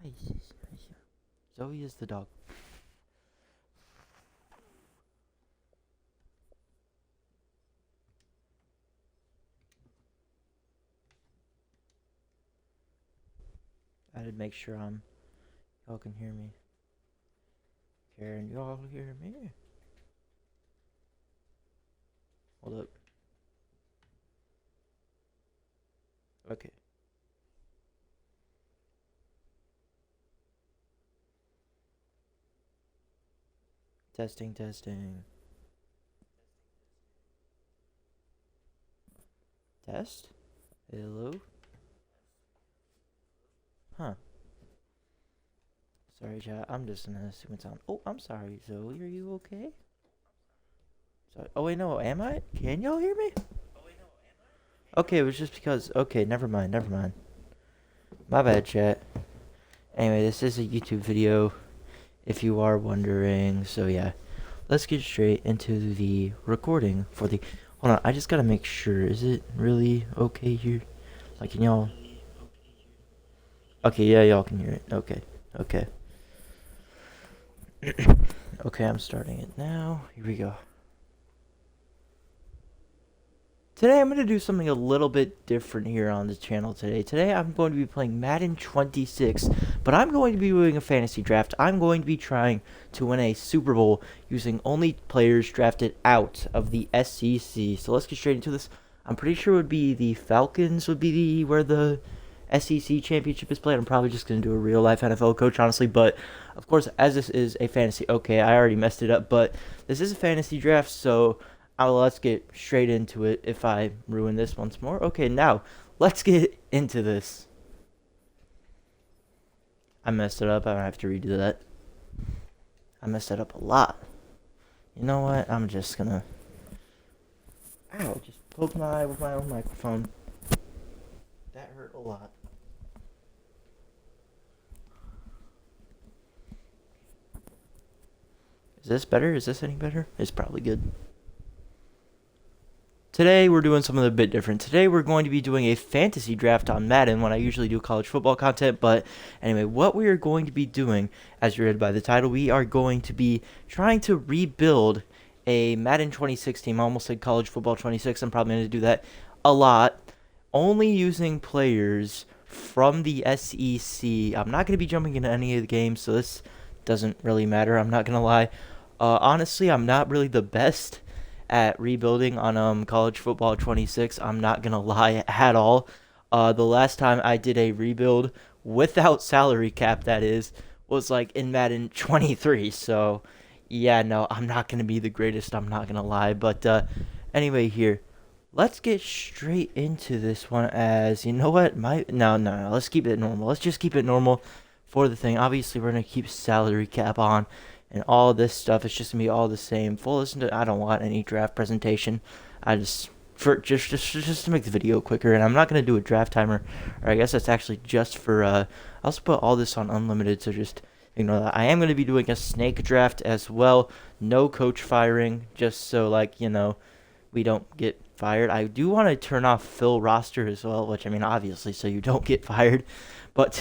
Hi. Zoe is the dog. I had to make sure y'all can hear me. Can y'all hear me? Hold up. Okay. Testing, testing. Test? Hello? Huh. Sorry, chat. I'm just gonna assume it's on. Oh, I'm sorry, Zoe. Are you okay? Sorry. Oh, wait, no. Am I? Can y'all hear me? Okay, it was just because. Okay, never mind, never mind. My bad, chat. Anyway, this is a YouTube video, if you are wondering. So, yeah. Let's get straight into the recording for the... Hold on, I just gotta make sure. Is it really okay here? Like, can y'all... Okay, yeah, y'all can hear it. Okay, okay. Okay, I'm starting it now. Here we go. Today I'm going to do something a little bit different here on the channel today. Today I'm going to be playing Madden 26, but I'm going to be doing a fantasy draft. I'm going to be trying to win a Super Bowl using only players drafted out of the SEC. So let's get straight into this. I'm pretty sure it would be the Falcons would be where the SEC championship is played. I'm probably just going to do a real life NFL coach, honestly, but of course, as this is a fantasy, okay, I already messed it up, but this is a fantasy draft, so let's get straight into it if I ruin this once more. Okay, now, let's get into this. I messed it up. I have to redo that. I messed it up a lot. You know what? I'm just gonna... Ow, just poke my eye with my own microphone. That hurt a lot. Is this better? Is this any better? It's probably good. Today we're doing something a bit different. Today we're going to be doing a fantasy draft on Madden when I usually do college football content. But anyway, what we are going to be doing, as you read by the title, we are going to be trying to rebuild a Madden 26 team. I almost said college football 26. I'm probably going to do that a lot. Only using players from the SEC. I'm not going to be jumping into any of the games, so this doesn't really matter. I'm not going to lie. Honestly, I'm not really the best at rebuilding on college football 26. I'm not gonna lie at all. The last time I did a rebuild without salary cap, that is, was like in Madden 23. So yeah, no, I'm not gonna be the greatest. I'm not gonna lie. But anyway, here, let's get straight into this one. As you know what, no. Let's keep it normal. Let's just keep it normal for the thing. Obviously, we're gonna keep salary cap on and all this stuff. It's just gonna be all the same. Full listen to. I don't want any draft presentation. I just to make the video quicker, and I'm not gonna do a draft timer, or I guess that's actually just for. I also put all this on unlimited, so just ignore that. I am gonna be doing a snake draft as well. No coach firing, just so we don't get fired. I do want to turn off fill roster as well, which I mean obviously so you don't get fired, but.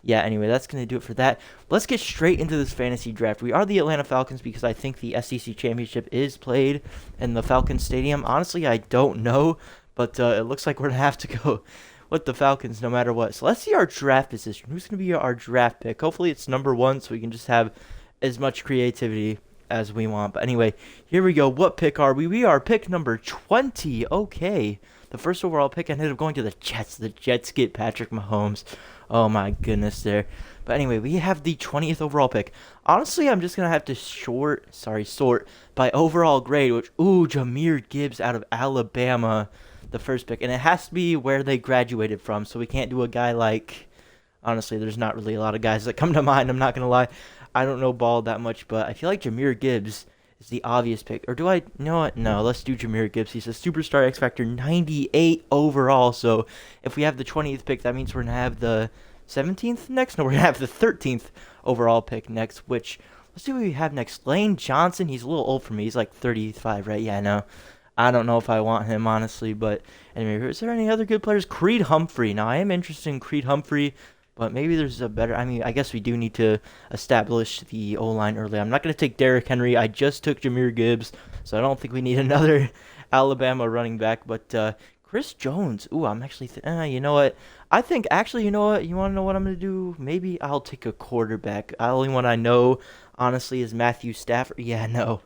Yeah, anyway, that's going to do it for that. Let's get straight into this fantasy draft. We are the Atlanta Falcons because I think the SEC Championship is played in the Falcons Stadium. Honestly, I don't know, but it looks like we're going to have to go with the Falcons no matter what. So let's see our draft position. Who's going to be our draft pick? Hopefully it's number 1 so we can just have as much creativity as we want. But anyway, here we go. What pick are we? We are pick number 20. Okay. The first overall pick ended up going to the Jets. The Jets get Patrick Mahomes. Oh my goodness there. But anyway, we have the 20th overall pick. Honestly, I'm just going to have to sort by overall grade, which, Jahmyr Gibbs out of Alabama, the first pick. And it has to be where they graduated from, so we can't do a guy like, honestly, there's not really a lot of guys that come to mind, I'm not going to lie. I don't know ball that much, but I feel like Jahmyr Gibbs is the obvious pick. Or do I? You know what? No, let's do Jahmyr Gibbs. He's a superstar X Factor 98 overall. So if we have the 20th pick, that means we're going to have the 17th next? No, we're going to have the 13th overall pick next, which, let's see what we have next. Lane Johnson, he's a little old for me. He's like 35, right? Yeah, no. I don't know if I want him, honestly, but anyway, is there any other good players? Creed Humphrey. Now, I am interested in Creed Humphrey. But maybe there's a better. I mean, I guess we do need to establish the O line early. I'm not going to take Derrick Henry. I just took Jahmyr Gibbs, so I don't think we need another Alabama running back. But Chris Jones. Ooh, I'm actually. You know what? I think actually, you know what? You want to know what I'm going to do? Maybe I'll take a quarterback. The only one I know, honestly, is Matthew Stafford. Yeah, no,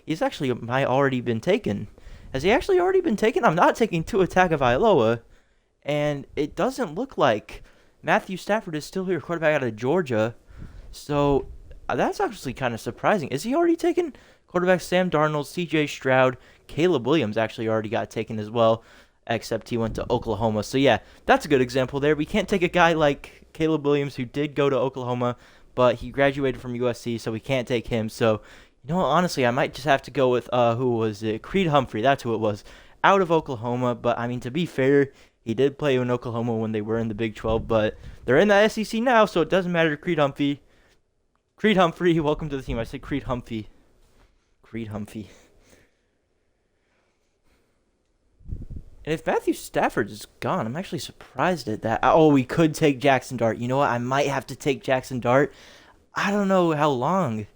he's actually might already been taken. Has he actually already been taken? I'm not taking Tua Tagovailoa, and it doesn't look like Matthew Stafford is still here, quarterback out of Georgia. So that's actually kind of surprising. Is he already taken? Quarterback Sam Darnold, C.J. Stroud, Caleb Williams actually already got taken as well, except he went to Oklahoma. So yeah, that's a good example there. We can't take a guy like Caleb Williams who did go to Oklahoma, but he graduated from USC, so we can't take him. So you know what, honestly, I might just have to go with, who was it? Creed Humphrey, that's who it was, out of Oklahoma. But, I mean, to be fair, he did play in Oklahoma when they were in the Big 12, but they're in the SEC now, so it doesn't matter. Creed Humphrey. Creed Humphrey, welcome to the team. I said Creed Humphrey. Creed Humphrey. And if Matthew Stafford is gone, I'm actually surprised at that. Oh, we could take Jackson Dart. You know what? I might have to take Jackson Dart. I don't know how long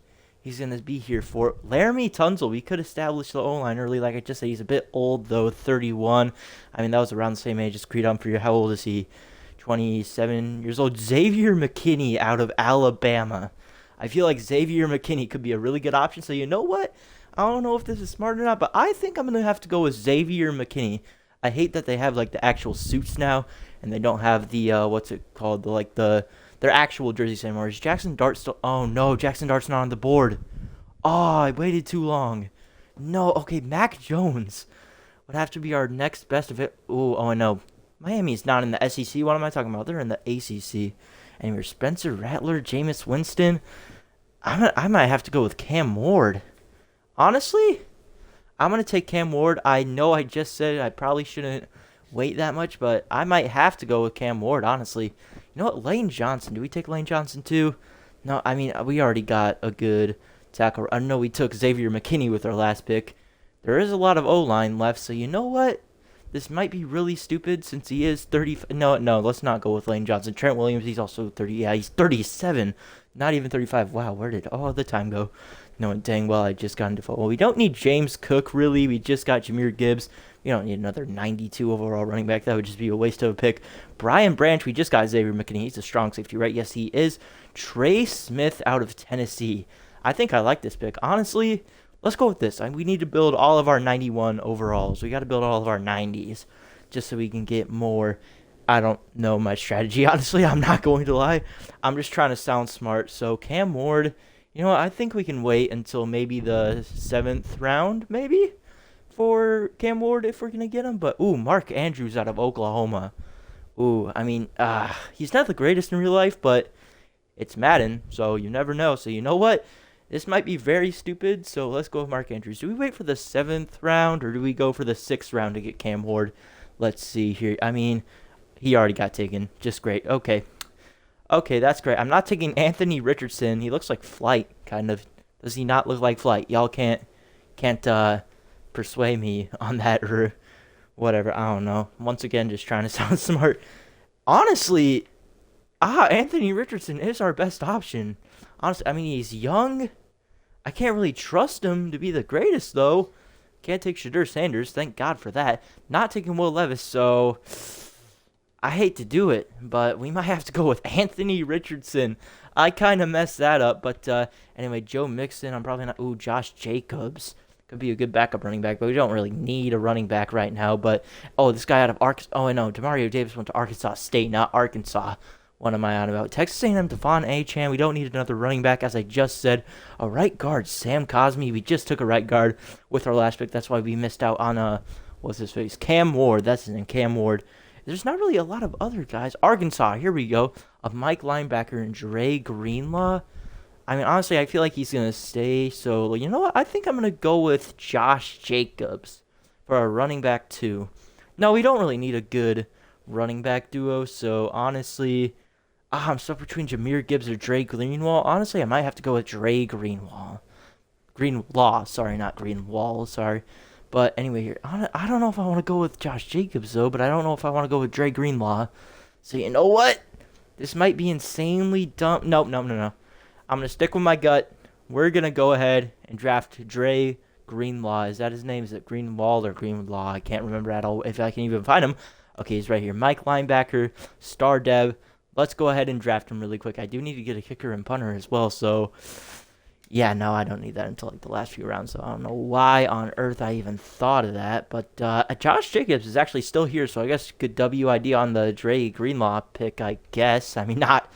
he's going to be here for. Laramie Tunsil, we could establish the O-line early. Like I just said, he's a bit old, though, 31. I mean, that was around the same age as Creed Humphrey. How old is he? 27 years old. Xavier McKinney out of Alabama. I feel like Xavier McKinney could be a really good option. So you know what? I don't know if this is smart or not, but I think I'm going to have to go with Xavier McKinney. I hate that they have, like, the actual suits now, and they don't have the, what's it called, their actual jerseys anymore. Is Jackson Dart still? Oh, no, Jackson Dart's not on the board. Oh, I waited too long. No, okay, Mac Jones would have to be our next best of it. Ooh, oh, I know. Miami's not in the SEC. What am I talking about? They're in the ACC. And we're Spencer Rattler, Jameis Winston. I might have to go with Cam Ward. Honestly, I'm going to take Cam Ward. I know I just said I probably shouldn't wait that much, but I might have to go with Cam Ward, honestly. You know what? Lane Johnson. Do we take Lane Johnson too? No, I mean, we already got a good tackle. I know we took Xavier McKinney with our last pick. There is a lot of O-line left, so you know what? This might be really stupid since he is 30. No, let's not go with Lane Johnson. Trent Williams, he's also 30. Yeah, he's 37. Not even 35. Wow, where did all the time go? No, dang well, I just got into football. We don't need James Cook, really. We just got Jahmyr Gibbs. We don't need another 92 overall running back. That would just be a waste of a pick. Brian Branch, we just got Xavier McKinney. He's a strong safety, right? Yes, he is. Trey Smith out of Tennessee. I think I like this pick. Honestly, let's go with this. We need to build all of our 91 overalls. We got to build all of our 90s just so we can get more. I don't know my strategy, honestly. I'm not going to lie. I'm just trying to sound smart. So Cam Ward, you know what? I think we can wait until maybe the 7th round, maybe, for Cam Ward if we're going to get him. But, ooh, Mark Andrews out of Oklahoma. Ooh, I mean, he's not the greatest in real life, but it's Madden, so you never know. So you know what? This might be very stupid, so let's go with Mark Andrews. Do we wait for the 7th round, or do we go for the 6th round to get Cam Ward? Let's see here. I mean, he already got taken. Just great. Okay, that's great. I'm not taking Anthony Richardson. He looks like Flight, kind of. Does he not look like Flight? Y'all can't persuade me on that or whatever. I don't know. Once again, just trying to sound smart. Honestly, Anthony Richardson is our best option. Honestly, I mean, he's young. I can't really trust him to be the greatest, though. Can't take Shadur Sanders. Thank God for that. Not taking Will Levis, so I hate to do it, but we might have to go with Anthony Richardson. I kind of messed that up, but anyway, Joe Mixon, I'm probably not. Ooh, Josh Jacobs. Could be a good backup running back, but we don't really need a running back right now. But, this guy out of Arkansas. Oh, I know. Demario Davis went to Arkansas State, not Arkansas. What am I on about? Texas A&M, Devon Achane. We don't need another running back, as I just said. A right guard, Sam Cosmi. We just took a right guard with our last pick. That's why we missed out on, what's his face? Cam Ward. That's his name, Cam Ward. There's not really a lot of other guys. Arkansas, here we go. A Mike linebacker and Dre Greenlaw. I mean, honestly, I feel like he's going to stay. So, you know what? I think I'm going to go with Josh Jacobs for our running back, too. No, we don't really need a good running back duo. So, honestly, I'm stuck between Jahmyr Gibbs or Dre Greenlaw. Honestly, I might have to go with Dre Greenlaw. Greenlaw, sorry, not Greenwall, sorry. But anyway, here, I don't know if I want to go with Josh Jacobs, though, but I don't know if I want to go with Dre Greenlaw. So, you know what? This might be insanely dumb. Nope, no, no, no. I'm going to stick with my gut. We're going to go ahead and draft Dre Greenlaw. Is that his name? Is it Greenwall or Greenlaw? I can't remember at all if I can even find him. Okay, he's right here. Mike linebacker, star dev. Let's go ahead and draft him really quick. I do need to get a kicker and punter as well, so yeah, no, I don't need that until like the last few rounds, so I don't know why on earth I even thought of that. But Josh Jacobs is actually still here, so I guess good WID on the Dre Greenlaw pick, I guess. I mean, not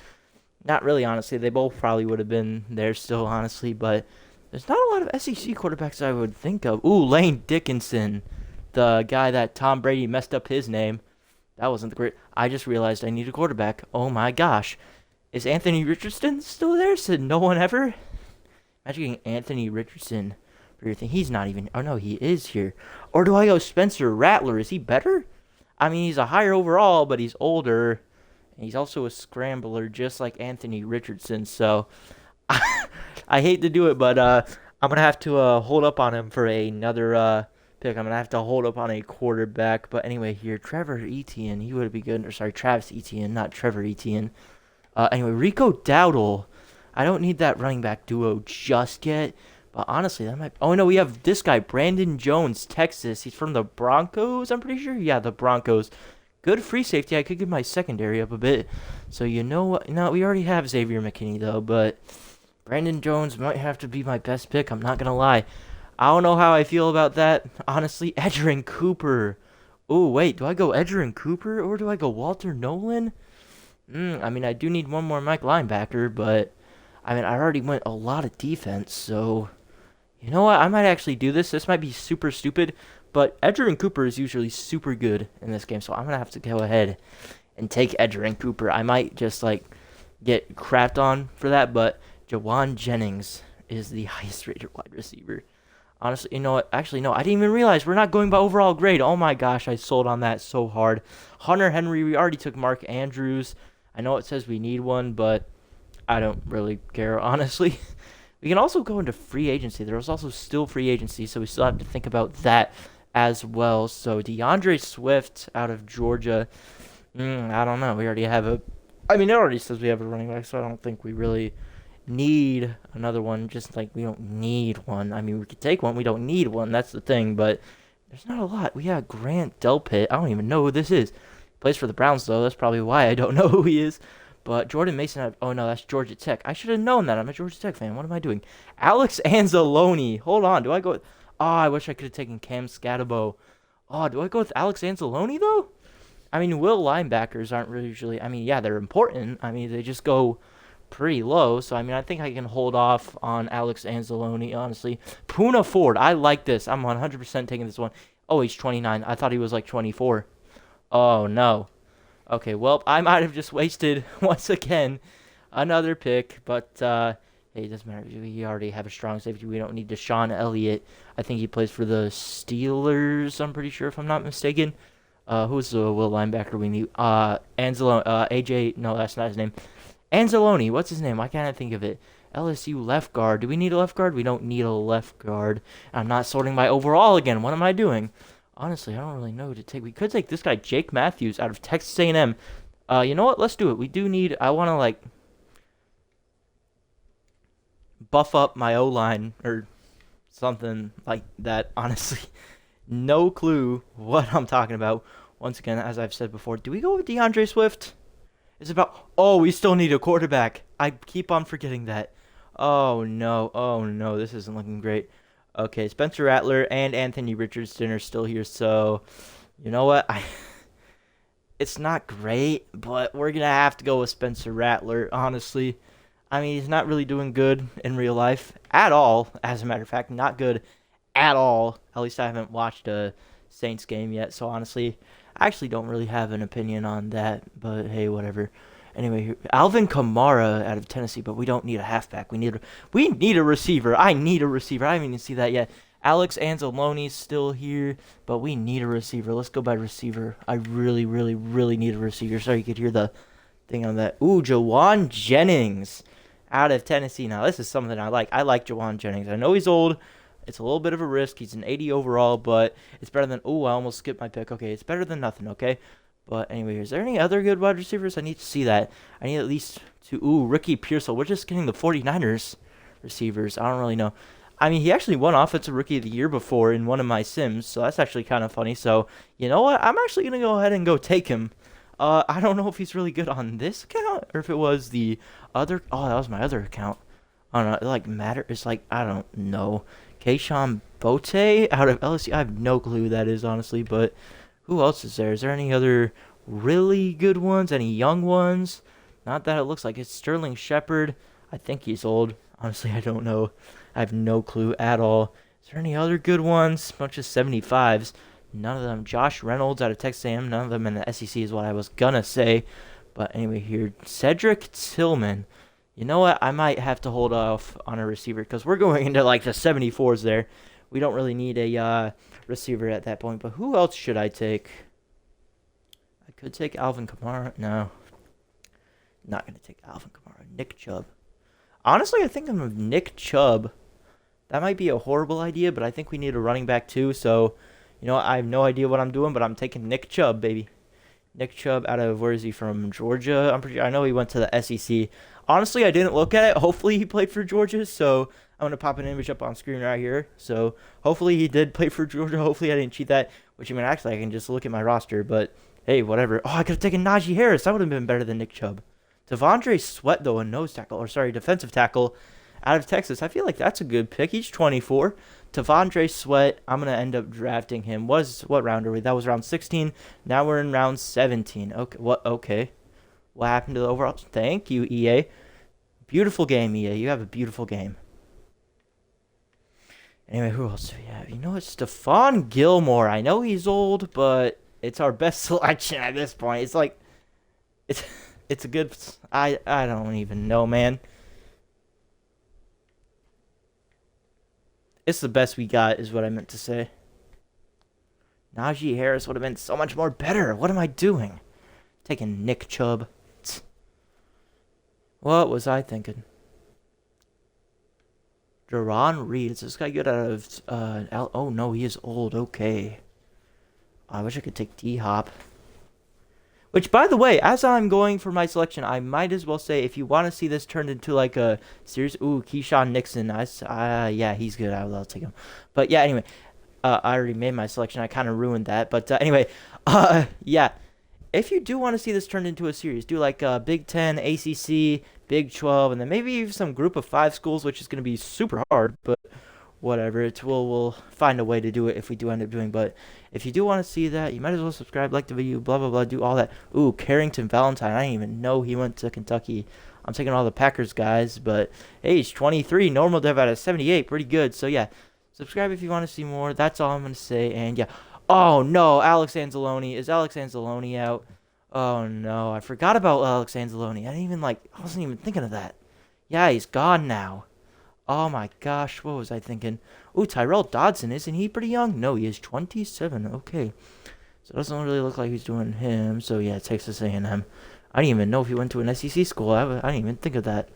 really, honestly. They both probably would have been there still, honestly, but there's not a lot of SEC quarterbacks I would think of. Ooh, Lane Dickinson, the guy that Tom Brady messed up his name. That wasn't the great. I just realized I need a quarterback. Oh my gosh. Is Anthony Richardson still there? Said no one ever? Imagine getting Anthony Richardson for your thing. He's not even. Oh no, he is here. Or do I go Spencer Rattler? Is he better? I mean, he's a higher overall, but he's older. And he's also a scrambler, just like Anthony Richardson. So, I hate to do it, but I'm going to have to hold up on him for another pick. I'm going to have to hold up on a quarterback. But anyway, here, Trevor Etienne, he would be good. Or sorry, Travis Etienne, not Trevor Etienne. Anyway, Rico Dowdle. I don't need that running back duo just yet. But honestly, that might... Oh, no, we have this guy, Brandon Jones, Texas. He's from the Broncos, I'm pretty sure. Yeah, the Broncos. Good free safety. I could get my secondary up a bit. So, you know what? No, we already have Xavier McKinney, though. But Brandon Jones might have to be my best pick. I'm not going to lie. I don't know how I feel about that. Honestly, Edgerrin Cooper. Ooh, wait. Do I go Edgerrin Cooper or do I go Walter Nolan? I mean, I do need one more Mike linebacker, but... I mean, I already went a lot of defense, so... You know what? I might actually do this. This might be super stupid, but Edgerrin Cooper is usually super good in this game, so I'm going to have to go ahead and take Edgerrin Cooper. I might just, like, get crapped on for that, but Jawan Jennings is the highest rated wide receiver. Honestly, you know what? Actually, no, I didn't even realize we're not going by overall grade. Oh my gosh, I sold on that so hard. Hunter Henry, we already took Mark Andrews. I know it says we need one, but I don't really care, honestly. We can also go into free agency. There was also still free agency, so we still have to think about that as well. So DeAndre Swift out of Georgia. I don't know. We already have a... I mean, it already says we have a running back, so I don't think we really need another one. Just like we don't need one. I mean, we could take one. We don't need one. That's the thing, but there's not a lot. We have Grant Delpit. I don't even know who this is. Plays for the Browns, though. That's probably why I don't know who he is. But Jordan Mason, oh no, that's Georgia Tech. I should have known that. I'm a Georgia Tech fan. What am I doing? Alex Anzalone. Hold on. Do I go with... Oh, I wish I could have taken Cam Scatabo. Oh, do I go with Alex Anzalone, though? I mean, will linebackers aren't really usually... I mean, yeah, they're important. I mean, they just go pretty low. So, I mean, I think I can hold off on Alex Anzalone, honestly. Poona Ford. I like this. I'm 100% taking this one. Oh, he's 29. I thought he was like 24. Oh, no. Okay, well, I might have just wasted, once again, another pick. But, hey, it doesn't matter. We already have a strong safety. We don't need Deshaun Elliott. I think he plays for the Steelers, I'm pretty sure, if I'm not mistaken. Who's the will linebacker we need? Anzalone, AJ, no, that's not his name. Anzalone, what's his name? Why can't I think of it? LSU left guard. Do we need a left guard? We don't need a left guard. I'm not sorting my overall again. What am I doing? Honestly, I don't really know who to take. We could take this guy, Jake Matthews, out of Texas A&M. You know what? Let's do it. We do need... I want to, like, buff up my O-line or something like that. Honestly, no clue what I'm talking about. Once again, as I've said before, do we go with DeAndre Swift? It's about... Oh, we still need a quarterback. I keep on forgetting that. Oh, no. Oh, no. This isn't looking great. Okay, Spencer Rattler and Anthony Richardson are still here, so you know what? It's not great, but we're going to have to go with Spencer Rattler, honestly. I mean, he's not really doing good in real life at all, as a matter of fact. Not good at all. At least I haven't watched a Saints game yet, so honestly, I actually don't really have an opinion on that, but hey, whatever. Anyway, Alvin Kamara out of Tennessee, but we don't need a halfback. We need a receiver. I need a receiver. I haven't even seen that yet. Alex Anzalone's still here, but we need a receiver. Let's go by receiver. I really, really, really need a receiver. Sorry, you could hear the thing on that. Ooh, Jawan Jennings out of Tennessee. Now, this is something I like. I like Jawan Jennings. I know he's old. It's a little bit of a risk. He's an 80 overall, but it's better than... Ooh, I almost skipped my pick. Okay, it's better than nothing, okay? But anyway, is there any other good wide receivers? I need to see that. I need at least to... Ooh, Ricky Pearsall. We're just getting the 49ers receivers. I don't really know. I mean, he actually won Offensive Rookie of the Year before in one of my sims, so that's actually kind of funny. So, you know what? I'm actually going to go ahead and go take him. I don't know if he's really good on this account or if it was the other... Oh, that was my other account. I don't know. It, like, matter. It's like, I don't know. Keyshawn Bote out of LSU. I have no clue who that is, honestly, but... Who else is there? Is there any other really good ones? Any young ones? Not that it looks like it's Sterling Shepard. I think he's old. Honestly, I don't know. I have no clue at all. Is there any other good ones? Bunch of 75s. None of them. Josh Reynolds out of Texas A&M. None of them in the SEC is what I was gonna say. But anyway, here. Cedric Tillman. You know what? I might have to hold off on a receiver because we're going into like the 74s there. We don't really need a receiver at that point. But who else should I take? I could take Alvin Kamara. No. Not going to take Alvin Kamara. Nick Chubb. Honestly, I think I'm with Nick Chubb. That might be a horrible idea, but I think we need a running back too. So, you know, I have no idea what I'm doing, but I'm taking Nick Chubb, baby. Nick Chubb out of, where is he from? Georgia? I know he went to the SEC. Honestly, I didn't look at it. Hopefully he played for Georgia, so I'm going to pop an image up on screen right here. So hopefully he did play for Georgia. Hopefully I didn't cheat that, which I mean, actually I can just look at my roster, but hey, whatever. Oh, I could have taken Najee Harris. That would have been better than Nick Chubb. Devondre Sweat, though, a defensive tackle out of Texas. I feel like that's a good pick. He's 24. Devondre Sweat, I'm going to end up drafting him. What round are we? That was round 16. Now we're in round 17. Okay. Okay. What happened to the overall? Thank you, EA. Beautiful game, EA. You have a beautiful game. Anyway, who else do we have? You know what? Stephon Gilmore. I know he's old, but it's our best selection at this point. It's like... It's a good... I don't even know, man. It's the best we got, is what I meant to say. Najee Harris would have been so much more better. What am I doing? Taking Nick Chubb. What was I thinking? Jerron Reed. Is this guy good out of... oh, no, he is old. Okay. I wish I could take D-Hop. Which, by the way, as I'm going for my selection, I might as well say, if you want to see this turned into like a series... Ooh, Keyshawn Nixon. Yeah, he's good. I'll take him. But yeah, anyway. I already made my selection. I kind of ruined that. But anyway, yeah. If you do want to see this turned into a series, do like Big 10, ACC, Big 12, and then maybe some group of 5 schools, which is going to be super hard, but whatever. We'll find a way to do it if we do end up doing. But if you do want to see that, you might as well subscribe, like the video, blah, blah, blah, do all that. Ooh, Carrington Valentine. I didn't even know he went to Kentucky. I'm taking all the Packers guys, but age 23, normal dev out of 78, pretty good. So yeah, subscribe if you want to see more. That's all I'm going to say. And yeah. Oh, no, Alex Anzalone. Is Alex Anzalone out? Oh, no, I forgot about Alex Anzalone. I wasn't even thinking of that. Yeah, he's gone now. Oh, my gosh, what was I thinking? Ooh, Tyrell Dodson, isn't he pretty young? No, he is 27. Okay. So it doesn't really look like he's doing him. So, yeah, Texas A&M. I didn't even know if he went to an SEC school. I didn't even think of that.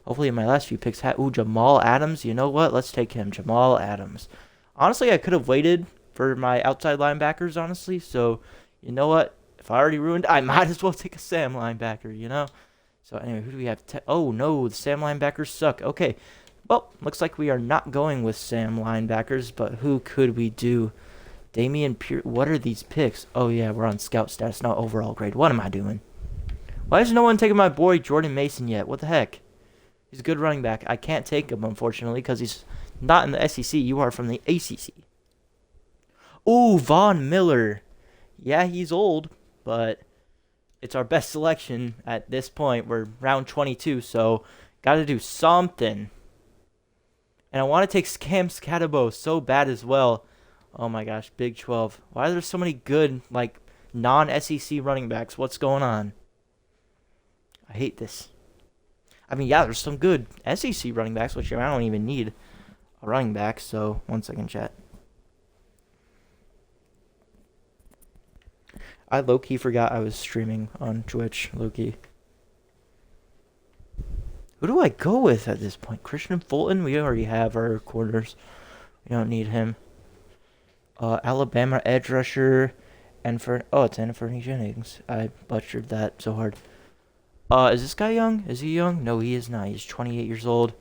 Hopefully, in my last few picks, ooh, Jamal Adams. You know what? Let's take him. Jamal Adams. Honestly, I could have waited for my outside linebackers, honestly. So, you know what? If I already ruined, I might as well take a Sam linebacker, you know? So, anyway, who do we have? Oh, no, the Sam linebackers suck. Okay. Well, looks like we are not going with Sam linebackers, but who could we do? Damian Pierce. What are these picks? Oh, yeah, we're on scout status, not overall grade. What am I doing? Why is no one taking my boy Jordan Mason yet? What the heck? He's a good running back. I can't take him, unfortunately, because he's not in the SEC. You are from the ACC. Ooh, Von Miller. Yeah, he's old, but it's our best selection at this point. We're round 22, so got to do something. And I want to take Cam Scatabo so bad as well. Oh my gosh, Big 12. Why are there so many good, like, non-SEC running backs? What's going on? I hate this. I mean, yeah, there's some good SEC running backs, which I don't even need a running back. So, 1 second, chat. I low-key forgot I was streaming on Twitch, low-key. Who do I go with at this point? Christian Fulton? We already have our corners. We don't need him. Alabama edge rusher. It's Anthony Jennings. I butchered that so hard. Is this guy young? Is he young? No, he is not. He's 28 years old.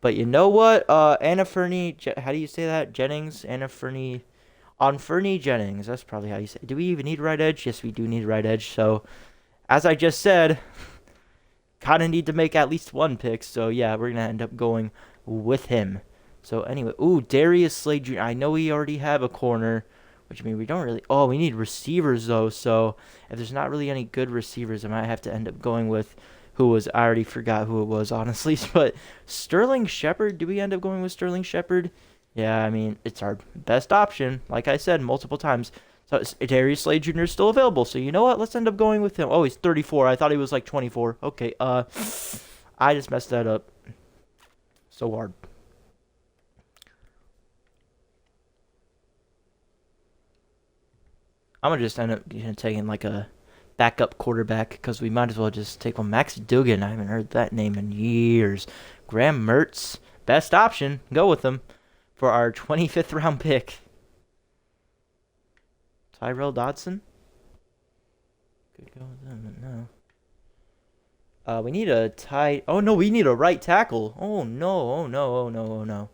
But you know what? How do you say that? Jennings? Fernie Jennings. That's probably how you say it. Do we even need right edge? Yes, we do need right edge. So, as I just said, kind of need to make at least one pick. So, yeah, we're going to end up going with him. So, anyway. Ooh, Darius Slade Jr. I know we already have a corner, which means we don't really... Oh, we need receivers, though. So, if there's not really any good receivers, I might have to end up going with who was... I already forgot who it was, honestly. But Sterling Shepard? Do we end up going with Sterling Shepard? Yeah, I mean, it's our best option. Like I said multiple times. So, Darius Slade Jr. is still available. So, you know what? Let's end up going with him. Oh, he's 34. I thought he was like 24. Okay, I just messed that up so hard. I'm going to just end up taking like a backup quarterback because we might as well just take one. Max Duggan. I haven't heard that name in years. Graham Mertz. Best option. Go with him for our 25th round pick. Tyrell Dodson? Could go with them, but no. We need a tight... Oh, no, we need a right tackle. Oh, no, oh, no, oh, no, oh, no.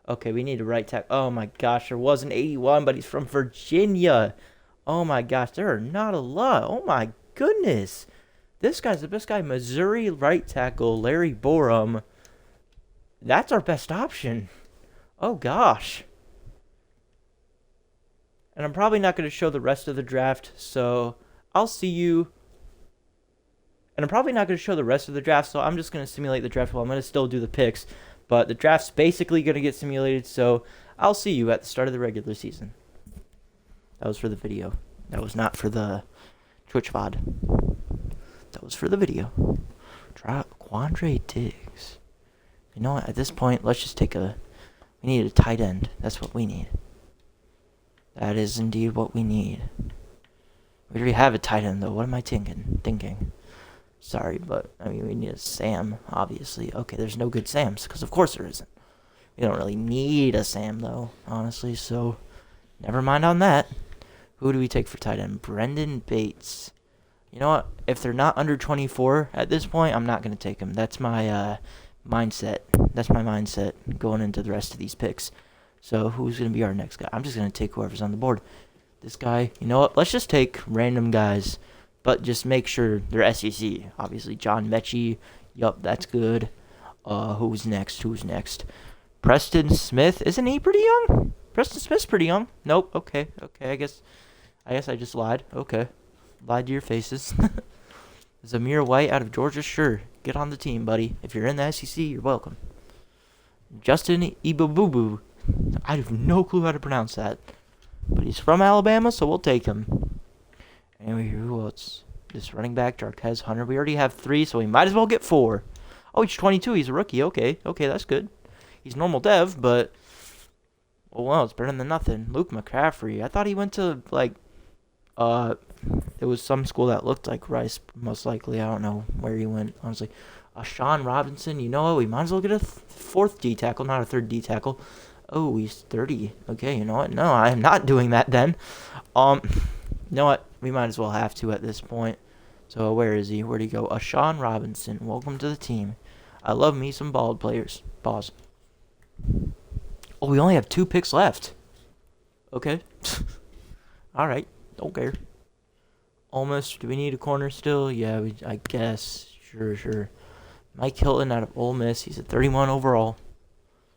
Okay, we need a right tackle. Oh, my gosh, there was an 81, but he's from Virginia. Oh, my gosh, there are not a lot. Oh, my goodness. This guy's the best guy. Missouri right tackle, Larry Borum. That's our best option. Oh, gosh. And I'm probably not going to show the rest of the draft, so I'll see you. And I'm probably not going to show the rest of the draft, so I'm just going to simulate the draft. Well, I'm going to still do the picks, but the draft's basically going to get simulated, so I'll see you at the start of the regular season. That was for the video. That was not for the Twitch VOD. That was for the video. Drop Quandre Diggs. You know what? At this point, let's just take a... We need a tight end. That's what we need. That is indeed what we need. We already have a tight end, though. What am I thinking? Sorry, but, I mean, we need a Sam, obviously. Okay, there's no good Sams, because of course there isn't. We don't really need a Sam, though, honestly, so never mind on that. Who do we take for tight end? Brendan Bates. You know what? If they're not under 24 at this point, I'm not going to take him. That's my mindset. That's my mindset going into the rest of these picks. So who's going to be our next guy? I'm just going to take whoever's on the board. This guy, you know what? Let's just take random guys, but just make sure they're SEC. Obviously, John Mechie. Yup, that's good. Who's next? Preston Smith. Isn't he pretty young? Preston Smith's pretty young. Nope. Okay. I guess I just lied. Okay. Lied to your faces. Zamir White out of Georgia. Sure. Get on the team, buddy. If you're in the SEC, you're welcome. Justin Ibububu. I have no clue how to pronounce that. But he's from Alabama, so we'll take him. Anyway, who else? This running back, Jarquez Hunter. We already have 3, so we might as well get 4. Oh, he's 22. He's a rookie. Okay, that's good. He's normal dev, but... Oh, well, it's better than nothing. Luke McCaffrey. I thought he went to, like... It was some school that looked like Rice, most likely. I don't know where he went, honestly. Sean Robinson. You know what? We might as well get a 4th D tackle, not a 3rd D tackle. Oh, he's 30. Okay, you know what? No, I am not doing that then. You know what? We might as well have to at this point. So, where is he? Where'd he go? Sean Robinson. Welcome to the team. I love me some bald players. Pause. Oh, we only have 2 picks left. Okay. Alright. Don't care. Almost. Do we need a corner still? Yeah, I guess. Sure. Mike Hilton out of Ole Miss. He's a 31 overall.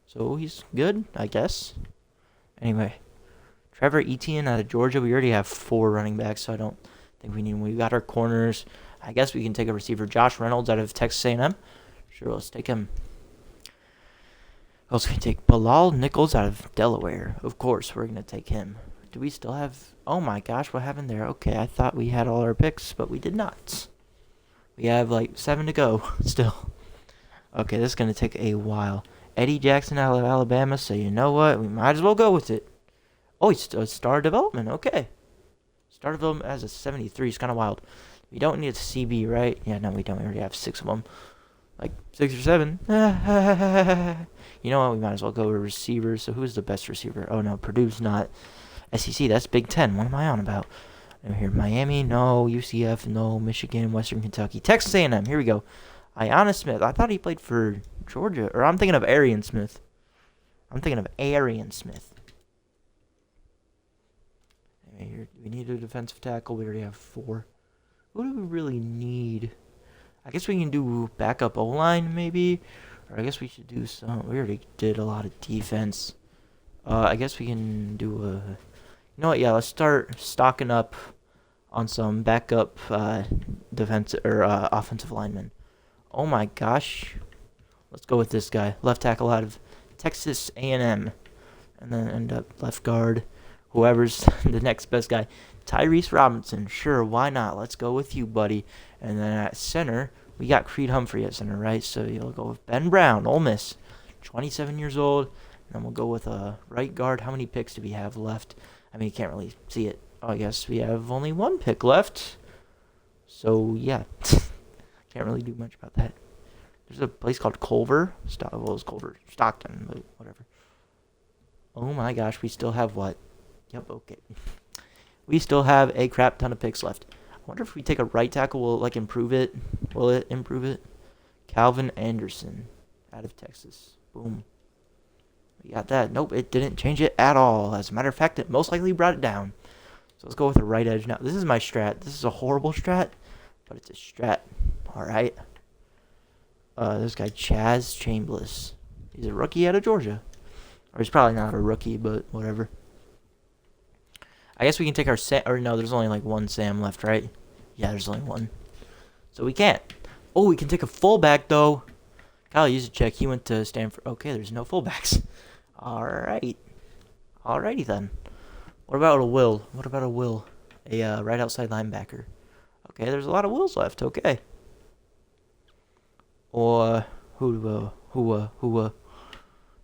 So he's good, I guess. Anyway. Trevor Etienne out of Georgia. We already have 4 running backs, so I don't think we need him. We've got our corners. I guess we can take a receiver. Josh Reynolds out of Texas A&M. Sure, let's take him. Who else can we take? Bilal Nichols out of Delaware. Of course, we're going to take him. Do we still have... Oh my gosh, what happened there? Okay, I thought we had all our picks, but we did not. We have like 7 to go still. Okay, this is going to take a while. Eddie Jackson out of Alabama, so you know what? We might as well go with it. Oh, he's a star development. Okay. Star development as a 73 is kind of wild. We don't need a CB, right? Yeah, no, we don't. We already have 6 of them. Like 6 or 7. You know what? We might as well go with receivers. So who's the best receiver? Oh, no, Purdue's not. SEC, that's Big Ten. What am I on about? And here, Miami, no. UCF, no. Michigan, Western Kentucky. Texas A&M, here we go. Aiyana Smith. I thought he played for Georgia. Or I'm thinking of Arian Smith. Anyway, here, we need a defensive tackle. We already have 4. Who do we really need? I guess we can do backup O-line, maybe. Or I guess we should do some. We already did a lot of defense. I guess we can do a... You know what? Yeah, let's start stocking up on some backup defensive or offensive linemen. Oh my gosh. Let's go with this guy. Left tackle out of Texas A&M. And then end up left guard. Whoever's the next best guy. Tyrese Robinson. Sure, why not? Let's go with you, buddy. And then at center, we got Creed Humphrey at center, right? So you'll go with Ben Brown, Ole Miss. 27 years old. And then we'll go with a right guard. How many picks do we have left? I mean, you can't really see it. Oh, I guess we have only 1 pick left. So, yeah. Can't really do much about that. There's a place called Culver. Well, it's Culver. Stockton, but whatever. Oh my gosh, we still have what? Yep, okay. We still have a crap ton of picks left. I wonder if we take a right tackle, will it, like, improve it? Will it improve it? Calvin Anderson out of Texas. Boom. We got that. Nope, it didn't change it at all. As a matter of fact, it most likely brought it down. So let's go with a right edge now. This is my strat. This is a horrible strat, but it's a strat. All right. This guy, Chaz Chambliss. He's a rookie out of Georgia. Or he's probably not a rookie, but whatever. I guess we can take our Sam. Or no, there's only like 1 Sam left, right? Yeah, there's only 1. So we can't. Oh, we can take a fullback, though. Kyle used to check. He went to Stanford. Okay, there's no fullbacks. All right. Alrighty then. What about a Will? A right outside linebacker. Okay, there's a lot of Wills left. Okay. Or who?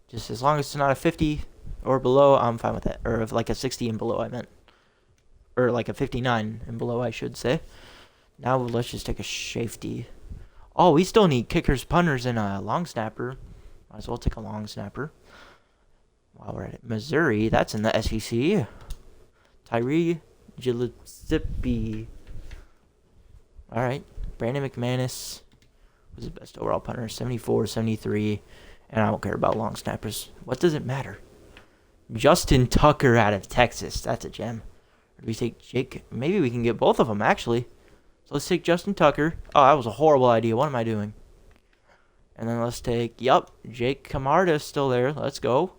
Just as long as it's not a 50 or below, I'm fine with that. Or if like a 60 and below, I meant. Or like a 59 and below, I should say. Now let's just take a safety. Oh, we still need kickers, punters, and a long snapper. Might as well take a long snapper. While we're at it. Missouri, that's in the SEC. Tyree Gillespie. Alright. Brandon McManus was the best overall punter. 74, 73. And I don't care about long snappers. What does it matter? Justin Tucker out of Texas. That's a gem. Or do we take Jake? Maybe we can get both of them, actually. So let's take Justin Tucker. Oh, that was a horrible idea. What am I doing? And then let's take, Jake Camarda is still there. Let's go.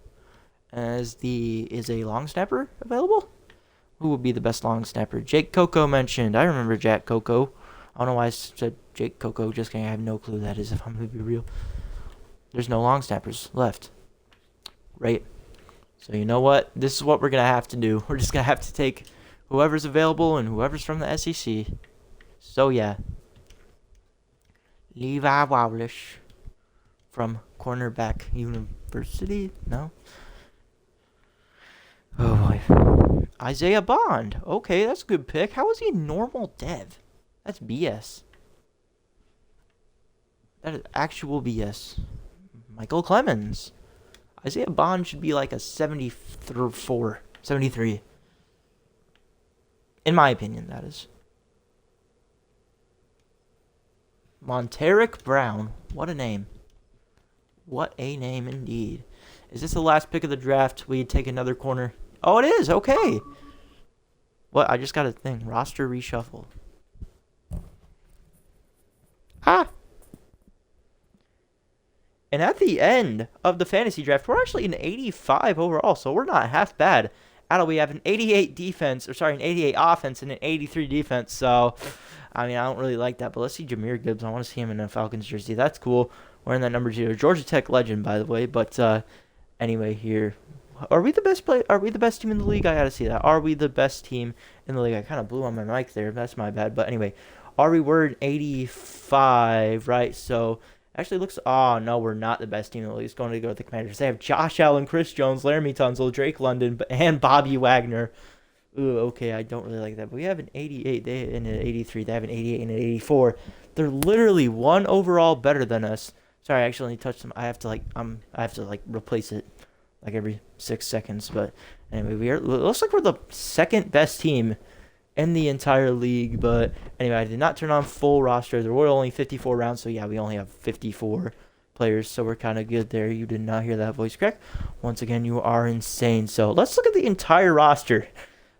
Is a long snapper available? Who would be the best long snapper? Jake Coco mentioned. I remember Jack Coco. I don't know why I said Jake Coco. Just kidding. I have no clue who that is, if I'm going to be real. There's no long snappers left. Right. So you know what? This is what we're going to have to do. We're just going to have to take whoever's available and whoever's from the SEC. So, yeah. Levi Wallace from Cornerback University. No? Oh, boy. Isaiah Bond. Okay, that's a good pick. How is he normal dev? That's BS. That is actual BS. Michael Clemens. Isaiah Bond should be like a 74, 73. In my opinion, that is. Monteric Brown. What a name. What a name indeed. Is this the last pick of the draft? We take another corner. Oh, it is. Okay. What? I just got a thing. Roster reshuffle. Ah. And at the end of the fantasy draft, we're actually an 85 overall, so we're not half bad. We have an 88 defense, or sorry, an 88 offense and an 83 defense. So, I mean, I don't really like that. But let's see Jahmyr Gibbs. I want to see him in a Falcons jersey. That's cool. Wearing that number 2. Georgia Tech legend, by the way. But anyway, here. Are we the best Are we the best team in the league? I got to see that. Are we the best team in the league? I kind of blew on my mic there. That's my bad. But anyway, we're an 85, right? So, actually looks... Oh, no, we're not the best team in the league. It's going to go to the Commanders. They have Josh Allen, Chris Jones, Laramie Tunsil, Drake London, and Bobby Wagner. Ooh, okay, I don't really like that. But we have an 88 and an 83. They have an 88 and an 84. They're literally one overall better than us. Sorry, I actually touched them. I have to replace it like every 6 seconds. But anyway, it looks like we're the second best team in the entire league. But anyway, I did not turn on full roster. There were only 54 rounds, so yeah, we only have 54 players, so we're kind of good there. You did not hear that voice crack. Once again, you are insane. So let's look at the entire roster.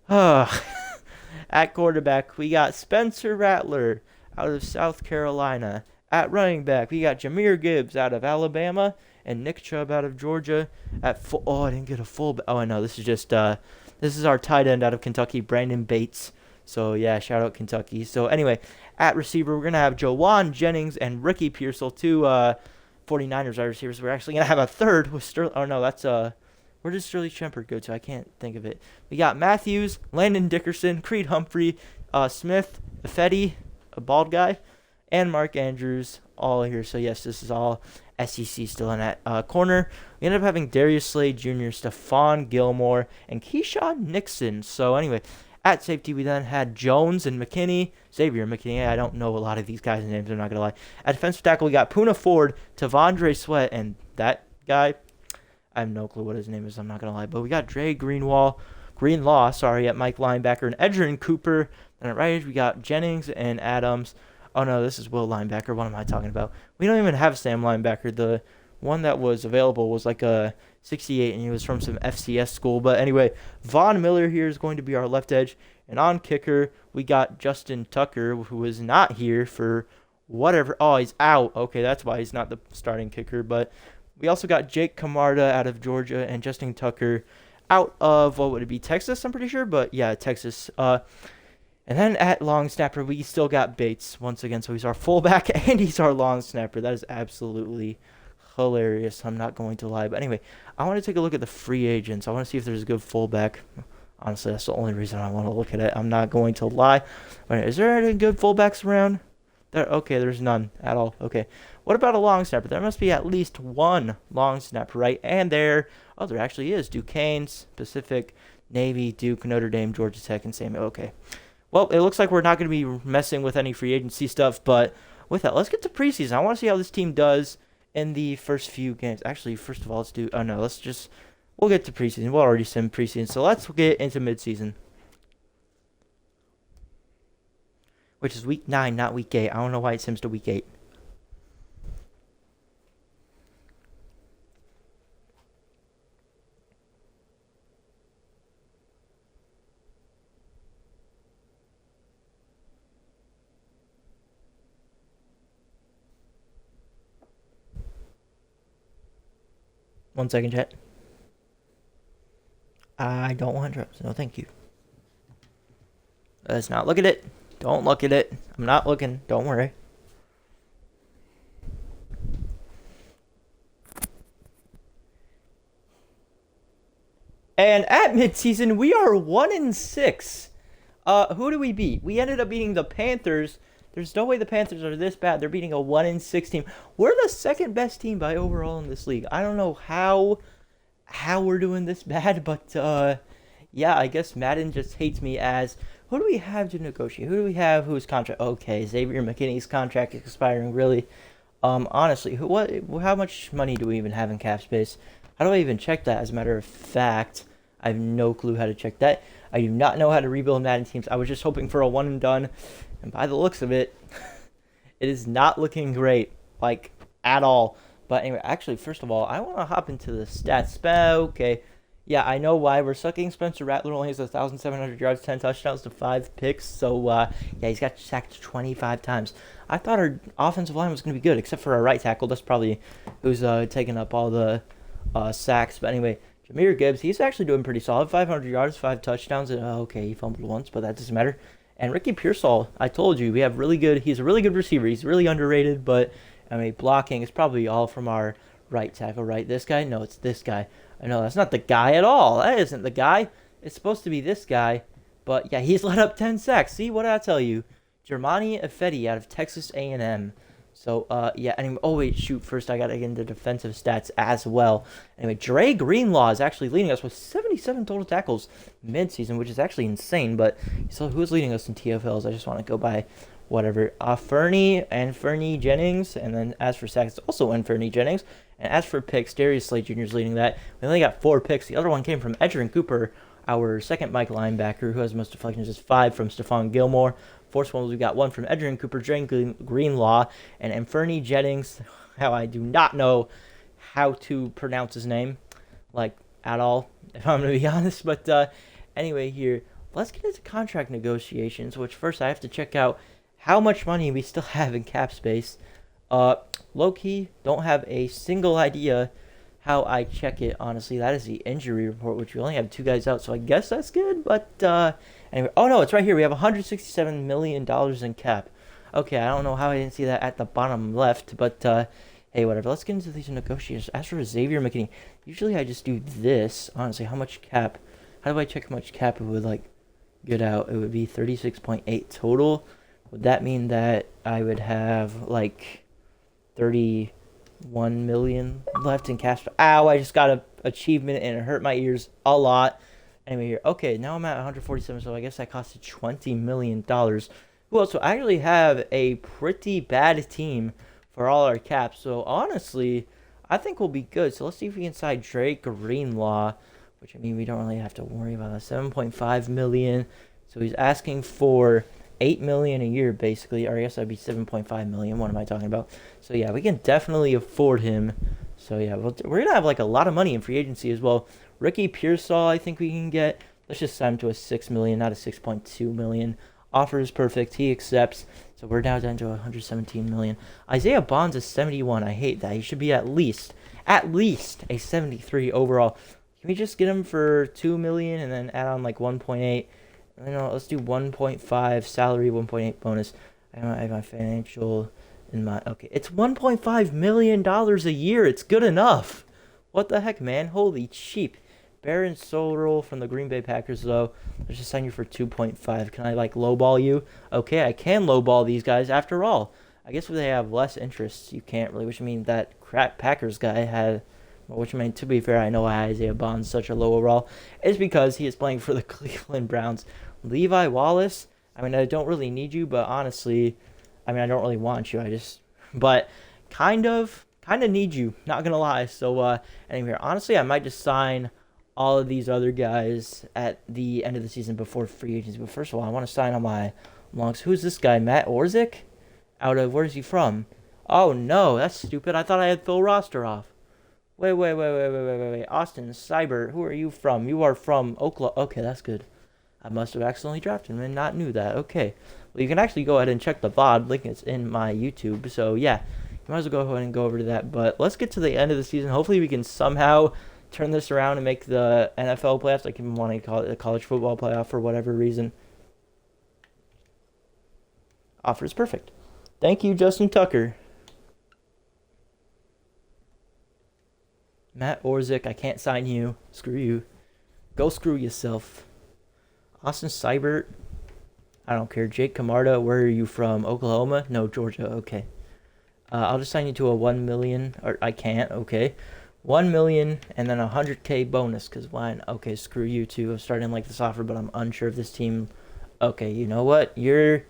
At quarterback, we got Spencer Rattler out of South Carolina. At running back, we got Jahmyr Gibbs out of Alabama and Nick Chubb out of Georgia. I didn't get a full. Oh, I know. This is just this is our tight end out of Kentucky, Brandon Bates. So yeah, shout out Kentucky. So anyway, at receiver, we're gonna have Jawan Jennings and Ricky Pearsall, two 49ers wide receivers. We're actually gonna have a third with Sterling. Oh no, that's where does Sterling Shepard go to? I can't think of it. We got Matthews, Landon Dickerson, Creed Humphrey, Smith, Fetty, a bald guy, and Mark Andrews all here. So yes, this is all SEC still in that corner. We ended up having Darius Slade Jr., Stephon Gilmore, and Keyshawn Nixon. So anyway, at safety, we then had Jones and McKinney, Xavier McKinney. I don't know a lot of these guys' names, I'm not going to lie. At defensive tackle, we got Poona Ford, Tavondre Sweat, and that guy, I have no clue what his name is, I'm not going to lie. But we got Greenlaw, at Mike linebacker, and Edgerrin Cooper. And at right edge, we got Jennings and Adams. Oh, no, this is Will linebacker. What am I talking about? We don't even have Sam linebacker. The one that was available was like a 68, and he was from some FCS school. But anyway, Von Miller here is going to be our left edge. And on kicker, we got Justin Tucker, who is not here for whatever. Oh, he's out. Okay, that's why he's not the starting kicker. But we also got Jake Camarda out of Georgia and Justin Tucker out of, what would it be, Texas, I'm pretty sure. But yeah, Texas. And then at long snapper, we still got Bates once again. So he's our fullback and he's our long snapper. That is absolutely hilarious. I'm not going to lie. But anyway, I want to take a look at the free agents. I want to see if there's a good fullback. Honestly, that's the only reason I want to look at it. I'm not going to lie. But is there any good fullbacks around? Okay, there's none at all. Okay. What about a long snapper? There must be at least one long snapper, right? And there actually is. Duquesne's, Pacific, Navy, Duke, Notre Dame, Georgia Tech, and Samuel. Okay. Well, it looks like we're not going to be messing with any free agency stuff, but with that, let's get to preseason. I want to see how this team does in the first few games. Actually, first of all, we'll get to preseason. We'll already sim preseason, so let's get into midseason, which is week 9, not week 8. I don't know why it sims to week 8. One second, chat. I don't want drops. No, thank you. Let's not look at it. Don't look at it. I'm not looking. Don't worry. And at midseason, we are 1-6. Who do we beat? We ended up beating the Panthers. There's no way the Panthers are this bad. They're beating a 1-6 team. We're the second best team by overall in this league. I don't know how we're doing this bad, but yeah, I guess Madden just hates me as. Who do we have to negotiate? Who do we have whose contract? Okay, Xavier McKinney's contract is expiring, really. Honestly, how much money do we even have in cap space? How do I even check that? As a matter of fact, I have no clue how to check that. I do not know how to rebuild Madden teams. I was just hoping for a one and done. And by the looks of it, it is not looking great, like, at all. But anyway, actually, first of all, I want to hop into the stats. Okay, yeah, I know why we're sucking. Spencer Rattler only has 1,700 yards, 10 touchdowns to 5 picks. So, yeah, he's got sacked 25 times. I thought our offensive line was going to be good, except for our right tackle. That's probably who's taking up all the sacks. But anyway, Jahmyr Gibbs, he's actually doing pretty solid. 500 yards, 5 touchdowns. And, okay, he fumbled once, but that doesn't matter. And Ricky Pearsall, I told you, he's a really good receiver. He's really underrated, but, I mean, blocking is probably all from our right tackle, right? This guy? No, it's this guy. I know, that's not the guy at all. That isn't the guy. It's supposed to be this guy. But, yeah, he's let up 10 sacks. See, what did I tell you? Germani Ifedi out of Texas A&M. So, yeah, anyway, oh, wait, shoot, first I got to get into defensive stats as well. Anyway, Dre Greenlaw is actually leading us with 77 total tackles mid-season, which is actually insane, but so who's leading us in TFLs? I just want to go by whatever. Fernie Jennings, and then as for sacks, it's also Fernie Jennings, and as for picks, Darius Slade Jr. is leading that. We only got 4 picks. The other one came from Edgerrin Cooper Our second Mike linebacker, who has the most deflections, is 5 from Stephon Gilmore. Forced fumbles, we got 1 from Edgerrin Cooper, Drain Greenlaw, and Inferni Jennings. How I do not know how to pronounce his name, like, at all, if I'm going to be honest. But anyway, here, let's get into contract negotiations, which first I have to check out how much money we still have in cap space. Low-key, don't have a single idea how I check it, honestly. That is the injury report, which we only have 2 guys out, so I guess that's good. But anyway, oh no, it's right here. We have $167 million in cap. Okay, I don't know how I didn't see that at the bottom left, but hey, whatever. Let's get into these negotiations. As for Xavier McKinney, usually I just do this. Honestly, how much cap? How do I check how much cap it would, like, get out? It would be 36.8 total. Would that mean that I would have, like, 31 million left in cash? Ow, I just got an achievement and it hurt my ears a lot. Anyway, here. Okay, now I'm at 147, so I guess that costed $20 million. Well, so I actually have a pretty bad team for all our caps. So, honestly, I think we'll be good. So, let's see if we can sign Drake Greenlaw, which, I mean, we don't really have to worry about that. 7.5 million. So, he's asking for $8 million a year, basically. Or I guess that'd be 7.5 million. What am I talking about? So, yeah, we can definitely afford him. So, yeah, we're going to have, like, a lot of money in free agency as well. Ricky Pearsall, I think we can get. Let's just sign him to a $6 million, not a 6.2 million. Offer is perfect. He accepts. So we're now down to 117 million. Isaiah Bonds is 71. I hate that. He should be at least a 73 overall. Can we just get him for 2 million and then add on like 1.8? Let's do 1.5 salary, 1.8 bonus. I have my financial in my okay. It's $1.5 million a year. It's good enough. What the heck, man? Holy cheap. Baron Sorrell from the Green Bay Packers, though. Let's just sign you for 2.5. Can I, like, lowball you? Okay, I can lowball these guys after all. I guess if they have less interest, you can't really, which I mean that crap Packers guy had, which I mean, to be fair, I know why Isaiah Bond's such a low overall. It's because he is playing for the Cleveland Browns. Levi Wallace, I mean, I don't really need you, but honestly, I mean, I don't really want you. But kind of need you, not gonna lie. So, anyway, honestly, I might just sign all of these other guys at the end of the season before free agency. But first of all, I want to sign on my longs. Who's this guy? Matt Orzik? Out of, where's he from? Oh, no, that's stupid. I thought I had Phil Roster off. Wait. Austin Seibert, who are you from? You are from Oklahoma. Okay, that's good. I must have accidentally drafted him and not knew that. Okay. Well, you can actually go ahead and check the VOD. Link is in my YouTube. So, yeah, you might as well go ahead and go over to that. But let's get to the end of the season. Hopefully we can somehow turn this around and make the NFL playoffs. I can want to call it the college football playoff for whatever reason. Offer is perfect. Thank you, Justin Tucker. Matt Orzik, I can't sign you. Screw you. Go screw yourself. Austin Seibert, I don't care. Jake Camarda, where are you from? Oklahoma? No, Georgia. Okay. I'll just sign you to a 1 million. Or I can't. Okay. 1 million and then 100K bonus, because why? Okay, screw you too. I'm starting to like this offer, but I'm unsure of this team. Okay, you know what? You're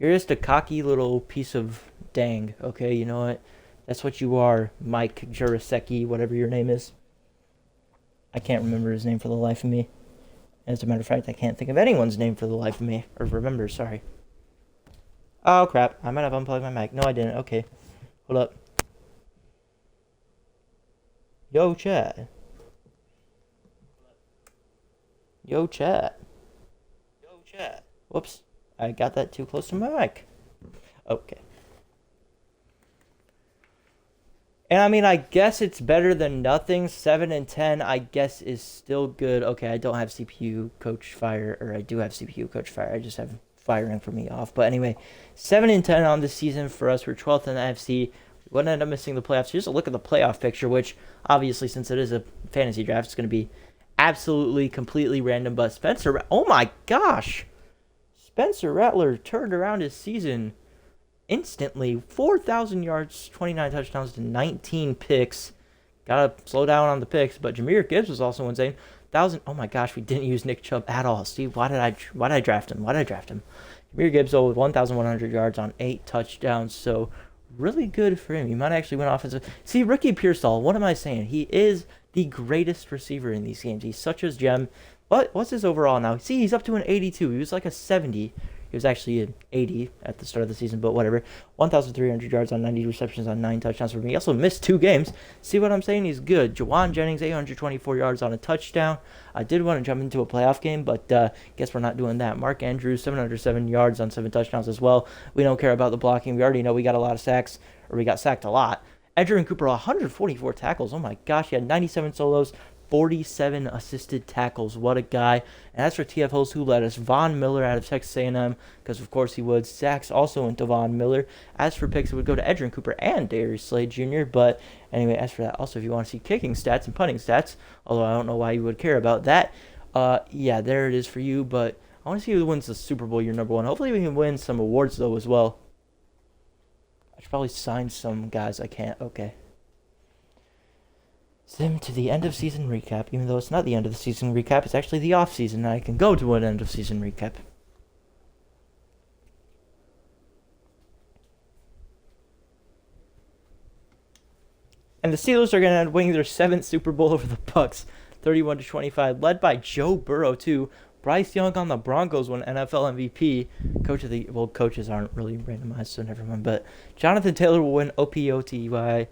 just a cocky little piece of dang. Okay, you know what? That's what you are, Mike Jurasecki, whatever your name is. I can't remember his name for the life of me. As a matter of fact, I can't think of anyone's name for the life of me. Or remember, sorry. Oh, crap. I might have unplugged my mic. No, I didn't. Okay. Hold up. Yo, chat. Yo, chat. Whoops. I got that too close to my mic. Okay. And I mean, I guess it's better than nothing. 7 and 10, I guess, is still good. Okay, I don't have CPU coach fire, or I do have CPU coach fire. I just have firing for me off. But anyway, 7 and 10 on this season for us. We're 12th in the NFC. We wouldn't end up missing the playoffs. Just a look at the playoff picture, which obviously, since it is a fantasy draft, it's going to be absolutely, completely random. But Spencer, oh my gosh, Spencer Rattler turned around his season instantly. 4,000 yards, 29 touchdowns to 19 picks. Gotta slow down on the picks. But Jahmyr Gibbs was also insane. Oh my gosh, we didn't use Nick Chubb at all. Steve, why did I draft him? Jahmyr Gibbs with 1,100 yards on 8 touchdowns. So really good for him. He might actually win offensive. See, Ricky Pearsall, what am I saying? He is the greatest receiver in these games. He's such a gem. What's his overall now? See, he's up to an 82. He was like a 70. He was actually an 80 at the start of the season, but whatever. 1,300 yards on 90 receptions on 9 touchdowns for me. He also missed 2 games. See what I'm saying? He's good. Jawan Jennings, 824 yards on a touchdown. I did want to jump into a playoff game, but guess we're not doing that. Mark Andrews, 707 yards on 7 touchdowns as well. We don't care about the blocking. We already know we got a lot of sacks, or we got sacked a lot. Edgerrin Cooper, 144 tackles. Oh my gosh, he had 97 solos, 47 assisted tackles. What a guy. And as for TF hosts, who led us? Von Miller out of Texas A&M, because of course he would. Sacks also went to Von Miller. As for picks, it would go to Edgerrin Cooper and Darius Slade Jr. But anyway, as for that, also if you want to see kicking stats and punting stats, although I don't know why you would care about that, yeah, there it is for you. But I want to see who wins the Super Bowl year number 1. Hopefully we can win some awards, though, as well. I should probably sign some guys. I can't. Okay. Sim to the end of season recap, even though it's not the end of the season recap, it's actually the off season, and I can go to an end of season recap. And the Steelers are going to end winning their 7th Super Bowl over the Bucks, 31-25, led by Joe Burrow too. Bryce Young on the Broncos won NFL MVP. Coaches aren't really randomized, so never mind. But Jonathan Taylor will win OPOTY.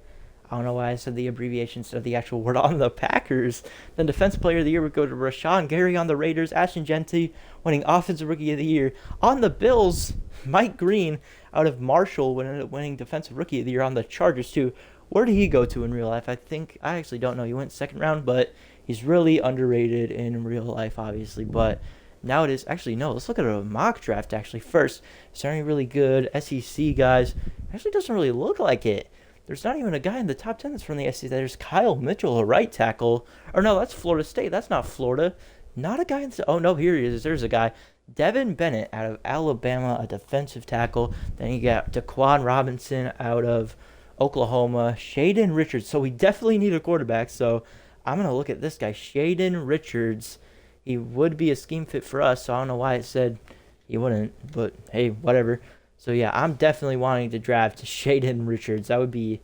I don't know why I said the abbreviation instead of the actual word on the Packers. Then Defensive Player of the Year would go to Rashawn Gary on the Raiders. Ashton Jeanty winning Offensive Rookie of the Year. On the Bills, Mike Green out of Marshall ended up winning Defensive Rookie of the Year on the Chargers too. Where did he go to in real life? I actually don't know. He went 2nd round, but he's really underrated in real life, obviously. But now it is. Actually, no. Let's look at a mock draft actually first. Starting really good. SEC guys. Actually doesn't really look like it. There's not even a guy in the top 10 that's from the SEC. There's Kyle Mitchell, a right tackle. Or no, that's Florida State. That's not Florida. Not a guy in the... Oh, no, here he is. There's a guy. Devin Bennett out of Alabama, a defensive tackle. Then you got Daquan Robinson out of Oklahoma. Shaden Richards. So we definitely need a quarterback. So I'm going to look at this guy. Shaden Richards. He would be a scheme fit for us. So I don't know why it said he wouldn't. But, hey, whatever. So, yeah, I'm definitely wanting to draft Shaden Richards. That would be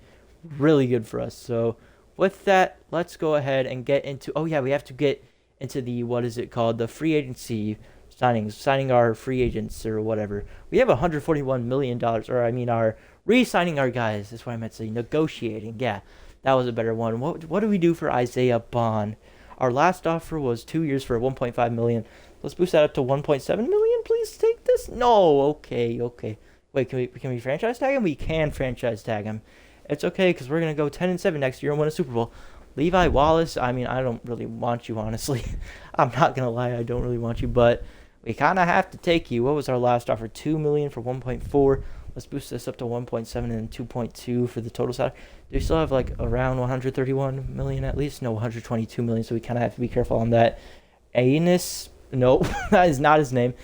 really good for us. So, with that, let's go ahead and get into... Oh, yeah, we have to get into the... What is it called? The free agency signings. Signing our free agents or whatever. We have $141 million. Or, I mean, re-signing our guys. That's what I meant to say. Negotiating. Yeah, that was a better one. What do we do for Isaiah Bond? Our last offer was 2 years for $1.5 million. Let's boost that up to $1.7 million. Please take this. No. Okay. Wait, can we franchise tag him? We can franchise tag him. It's okay because we're gonna go 10-7 next year and win a Super Bowl. Levi Wallace. I mean, I don't really want you, honestly. I'm not gonna lie. I don't really want you, but we kind of have to take you. What was our last offer? $2 million for 1.4. Let's boost this up to 1.7 and 2.2 for the total salary. Do we still have like around 131 million at least? No, 122 million. So we kind of have to be careful on that. Anus. No, that is not his name.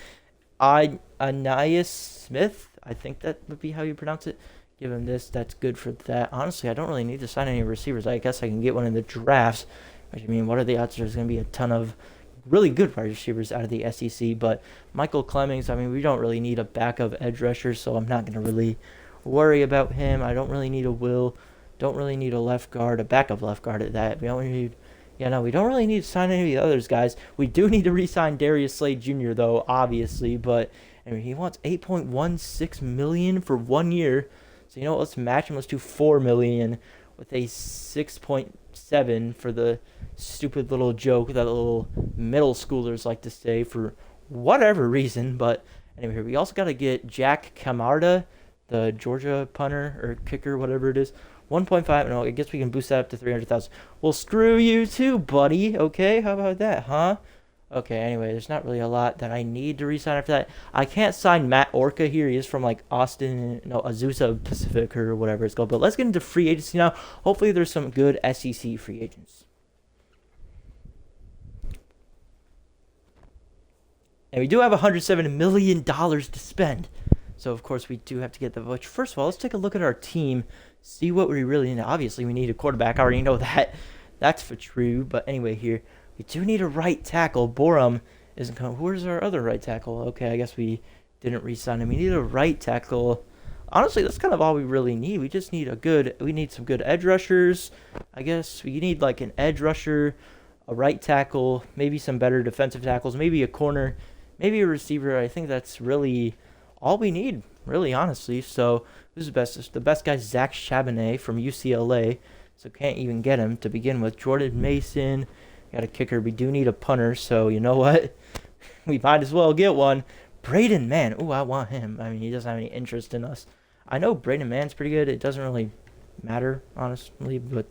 Anais Smith, I think that would be how you pronounce it. Give him this. That's good for that. Honestly, I don't really need to sign any receivers. I guess I can get one in the drafts. Which, I mean, what are the odds there's going to be a ton of really good wide receivers out of the SEC? But Michael Clemmings, I mean, we don't really need a backup edge rusher, so I'm not going to really worry about him. I don't really need a Will. Don't really need a left guard, a backup left guard at that. We don't need... Yeah, no, we don't really need to sign any of the others, guys. We do need to re-sign Darius Slade Jr., though, obviously. But anyway, he wants $8.16 million for 1 year. So, you know what? Let's match him. Let's do $4 million with a 6.7 for the stupid little joke that little middle schoolers like to say for whatever reason. But anyway, we also got to get Jack Camarda, the Georgia punter or kicker, whatever it is. 1.5, no, I guess we can boost that up to 300,000. Well, screw you too, buddy. Okay, how about that, huh? Okay, anyway, there's not really a lot that I need to re-sign after that. I can't sign Matt Orca here. He is from, like, Austin, no, Azusa Pacific or whatever it's called. But let's get into free agency now. Hopefully there's some good SEC free agents. And we do have $107 million to spend. So, of course, we do have to get the vote. First of all, let's take a look at our team. See what we really need. Obviously, we need a quarterback. I already know that. That's for true. But anyway, here, we do need a right tackle. Borum isn't coming. Where's our other right tackle? Okay, I guess we didn't re-sign him. We need a right tackle. Honestly, that's kind of all we really need. We just need we need some good edge rushers. I guess we need like an edge rusher. a right tackle, maybe some better defensive tackles, maybe a corner, maybe a receiver. I think that's really all we need, really, honestly. So who's the best? The best guy's Zach Charbonnet from UCLA, so can't even get him to begin with. Jordan Mason, got a kicker. We do need a punter, so you know what? We might as well get one. Braden Mann. Ooh, I want him. I mean, he doesn't have any interest in us. I know Braden Mann's pretty good. It doesn't really matter, honestly, but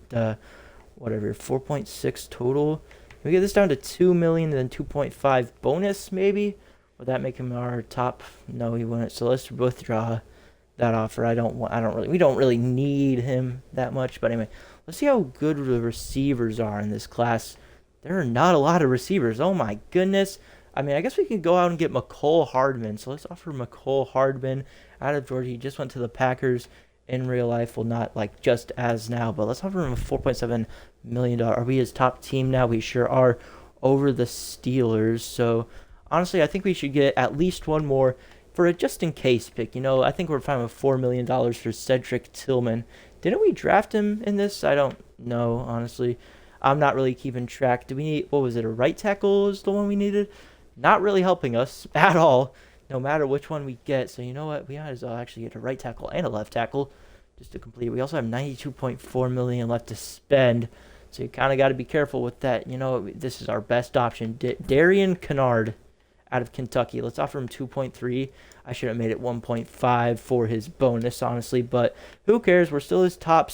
whatever. 4.6 total. Can we get this down to 2 million and then 2.5 bonus, maybe? Would that make him our top? No, he wouldn't. So let's withdraw that offer. We don't really need him that much. But anyway, let's see how good the receivers are in this class. There are not a lot of receivers. Oh my goodness. I mean, I guess we could go out and get McCole Hardman. So let's offer McCole Hardman out of Georgia. He just went to the Packers in real life. Well, not like just as now, but let's offer him a $4.7 million. Are we his top team now? We sure are, over the Steelers. So honestly, I think we should get at least one more for a just-in-case pick. You know, I think we're fine with $4 million for Cedric Tillman. Didn't we draft him in this? I don't know, honestly. I'm not really keeping track. Do we need, what was it, a right tackle is the one we needed? Not really helping us at all, no matter which one we get. So you know what? We might as well actually get a right tackle and a left tackle just to complete. We also have $92.4 million left to spend. So you kind of got to be careful with that. You know, this is our best option. Darian Kennard out of Kentucky. Let's offer him 2.3. I should have made it 1.5 for his bonus, honestly, but who cares? We're still his top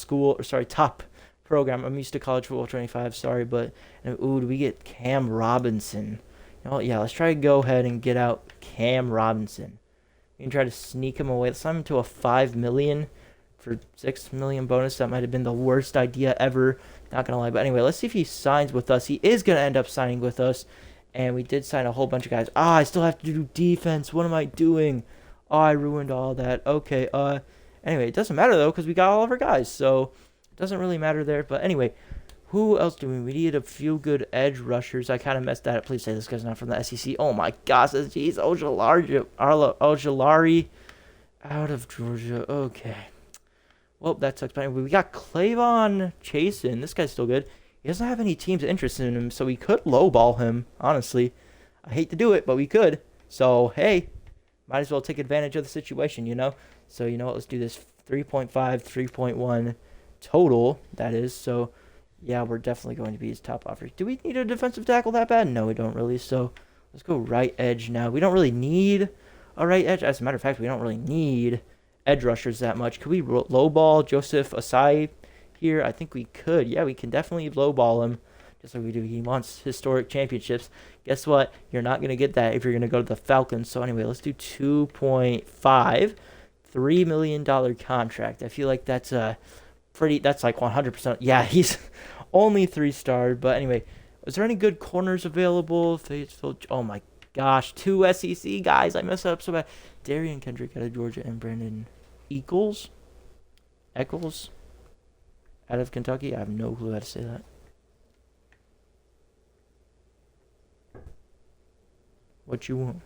program. I'm used to college football 25, sorry, but ooh, do we get Cam Robinson? You know what? Yeah, let's try to go ahead and get out Cam Robinson. We can try to sneak him away. Let's sign him to a $5 million for $6 million bonus. That might have been the worst idea ever. Not gonna lie, but anyway, let's see if he signs with us. He is gonna end up signing with us. And we did sign a whole bunch of guys. I still have to do defense. What am I doing? I ruined all that. Okay, anyway, it doesn't matter, though, because we got all of our guys. So, it doesn't really matter there. But anyway, who else do we need? We need a few good edge rushers. I kind of messed that up. Please say this guy's not from the SEC. Oh, my gosh. Jeez, Ojulari out of Georgia. Okay. Well, that sucks. But anyway, we got Clavon Chasen. This guy's still good. He doesn't have any teams interested in him, so we could lowball him, honestly. I hate to do it, but we could. So, hey, might as well take advantage of the situation, you know? So, you know what? Let's do this 3.5, 3.1 total, that is. So, yeah, we're definitely going to be his top offer. Do we need a defensive tackle that bad? No, we don't really. So, let's go right edge now. We don't really need a right edge. As a matter of fact, we don't really need edge rushers that much. Could we lowball Joseph Asai here? I think we could. Yeah, we can definitely lowball him, just like we do. He wants historic championships. Guess what? You're not going to get that if you're going to go to the Falcons. So anyway, let's do 2.5, $3 million contract. I feel like that's that's like 100%. Yeah, he's only 3-star. But anyway, is there any good corners available? Oh my gosh, 2 SEC guys. I messed up so bad. Darian Kendrick out of Georgia and Brandon Eccles out of Kentucky. I have no clue how to say that. What you want?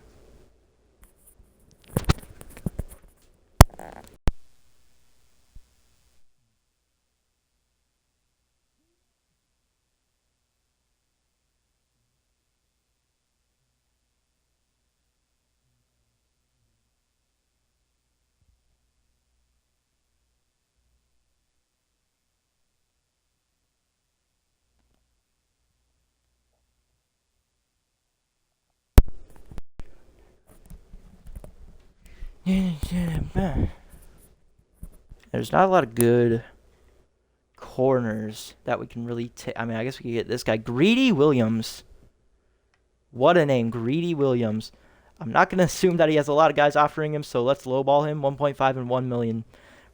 There's not a lot of good corners that we can really take. I mean, I guess we could get this guy, Greedy Williams. What a name, Greedy Williams. I'm not going to assume that he has a lot of guys offering him, so let's lowball him. 1.5 and 1 million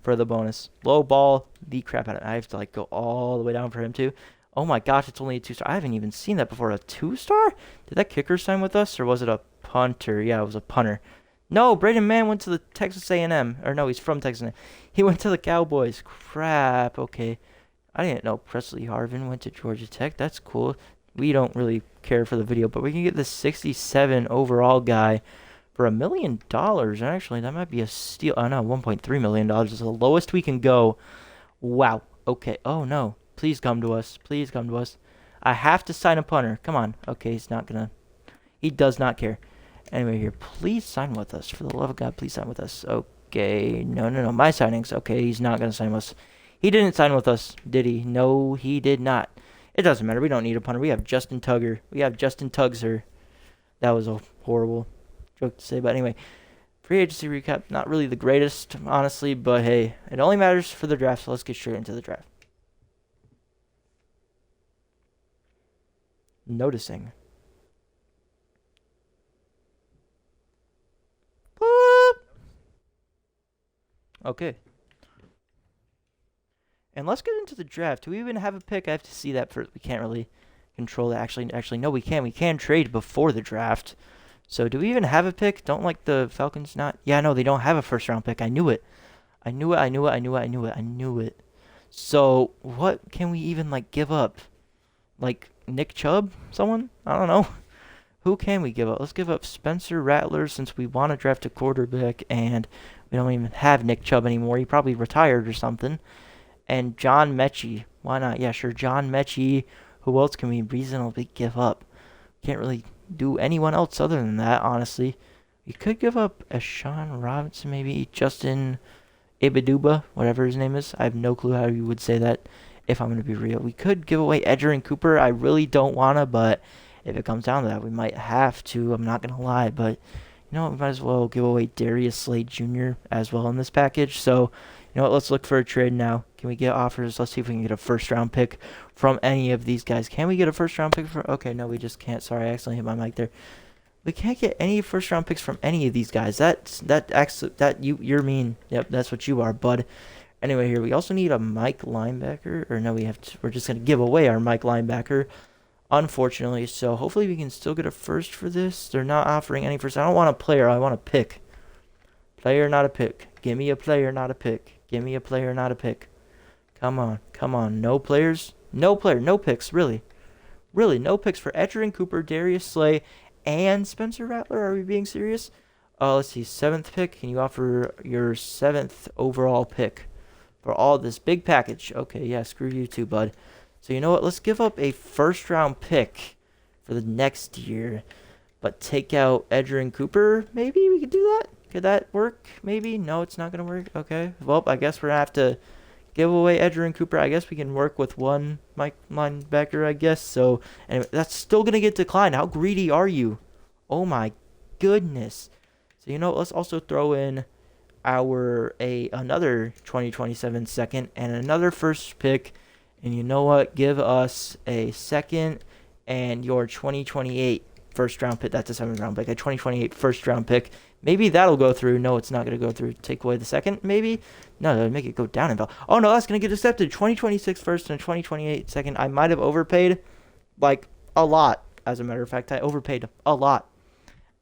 for the bonus. Lowball the crap out of it. I have to like go all the way down for him too. Oh my gosh, it's only a 2-star. I haven't even seen that before. A 2-star? Did that kicker sign with us, or was it a punter? Yeah, it was a punter. No, Braden Mann went to the Texas A&M. Or no, he's from Texas A&M. He went to the Cowboys. Crap. Okay. I didn't know Presley Harvin went to Georgia Tech. That's cool. We don't really care for the video, but we can get the 67 overall guy for $1 million. Actually, that might be a steal. Oh, no, $1.3 million is the lowest we can go. Wow. Okay. Oh, no. Please come to us. Please come to us. I have to sign a punter. Come on. Okay, he's not gonna. He does not care. Anyway, here, please sign with us. For the love of God, please sign with us. Okay, no. My signings. Okay, he's not gonna sign with us. He didn't sign with us, did he? No, he did not. It doesn't matter. We don't need a punter. We have Justin Tugger. We have Justin Tugser. That was a horrible joke to say, but anyway. Free agency recap, not really the greatest, honestly, but hey, it only matters for the draft, so let's get straight into the draft. Noticing. Boop. Okay. And let's get into the draft. Do we even have a pick? I have to see that first. We can't really control that. Actually, no, we can. We can trade before the draft. So do we even have a pick? Don't like the Falcons not? Yeah, no, they don't have a first round pick. I knew it. I knew it. So what can we even like give up? Like Nick Chubb? Someone? I don't know. Who can we give up? Let's give up Spencer Rattler since we want to draft a quarterback and we don't even have Nick Chubb anymore. He probably retired or something. And John Mechie. Why not? Yeah, sure. John Mechie. Who else can we reasonably give up? Can't really do anyone else other than that, honestly. We could give up a Sean Robinson, maybe Justin Ibaduba, whatever his name is. I have no clue how you would say that if I'm going to be real. We could give away Edgerrin Cooper. I really don't want to, but if it comes down to that, we might have to. I'm not going to lie, but you know what? We might as well give away Darius Slade Jr. as well in this package. So, you know what? Let's look for a trade now. Can we get offers? Let's see if we can get a first-round pick from any of these guys. Can we get a first-round pick for? Okay, no, we just can't. Sorry, I accidentally hit my mic there. We can't get any first-round picks from any of these guys. You're mean. Yep, that's what you are, bud. Anyway, here we also need a Mike linebacker. Or no, we're just gonna give away our Mike linebacker, unfortunately. So hopefully we can still get a first for this. They're not offering any first. I don't want a player. I want a pick. Player, not a pick. Give me a player, not a pick. Give me a player, not a pick. Come on. No players? No picks, really. Really, no picks for Edgerrin Cooper, Darius Slay, and Spencer Rattler. Are we being serious? Let's see, 7th pick. Can you offer your 7th overall pick for all this big package? Okay, yeah, screw you too, bud. So you know what? Let's give up a first-round pick for the next year, but take out Edgerrin Cooper. Maybe we could do that? Could that work? Maybe? No, it's not going to work. Okay. Well, I guess we're going to have to give away Edgerrin Cooper. I guess we can work with one Mike linebacker, I guess. So, anyway, that's still going to get declined. How greedy are you? Oh, my goodness. So, you know, let's also throw in another 2027 second and another first pick. And you know what? Give us a second and your 2028 first round pick. That's a 7th round pick. A 2028 first round pick. Maybe that'll go through. No, it's not going to go through. Take away the second, maybe? No, that would make it go down in value. Oh, no, that's going to get accepted. 2026 first and 2028 second. I might have overpaid, like, a lot, as a matter of fact. I overpaid a lot,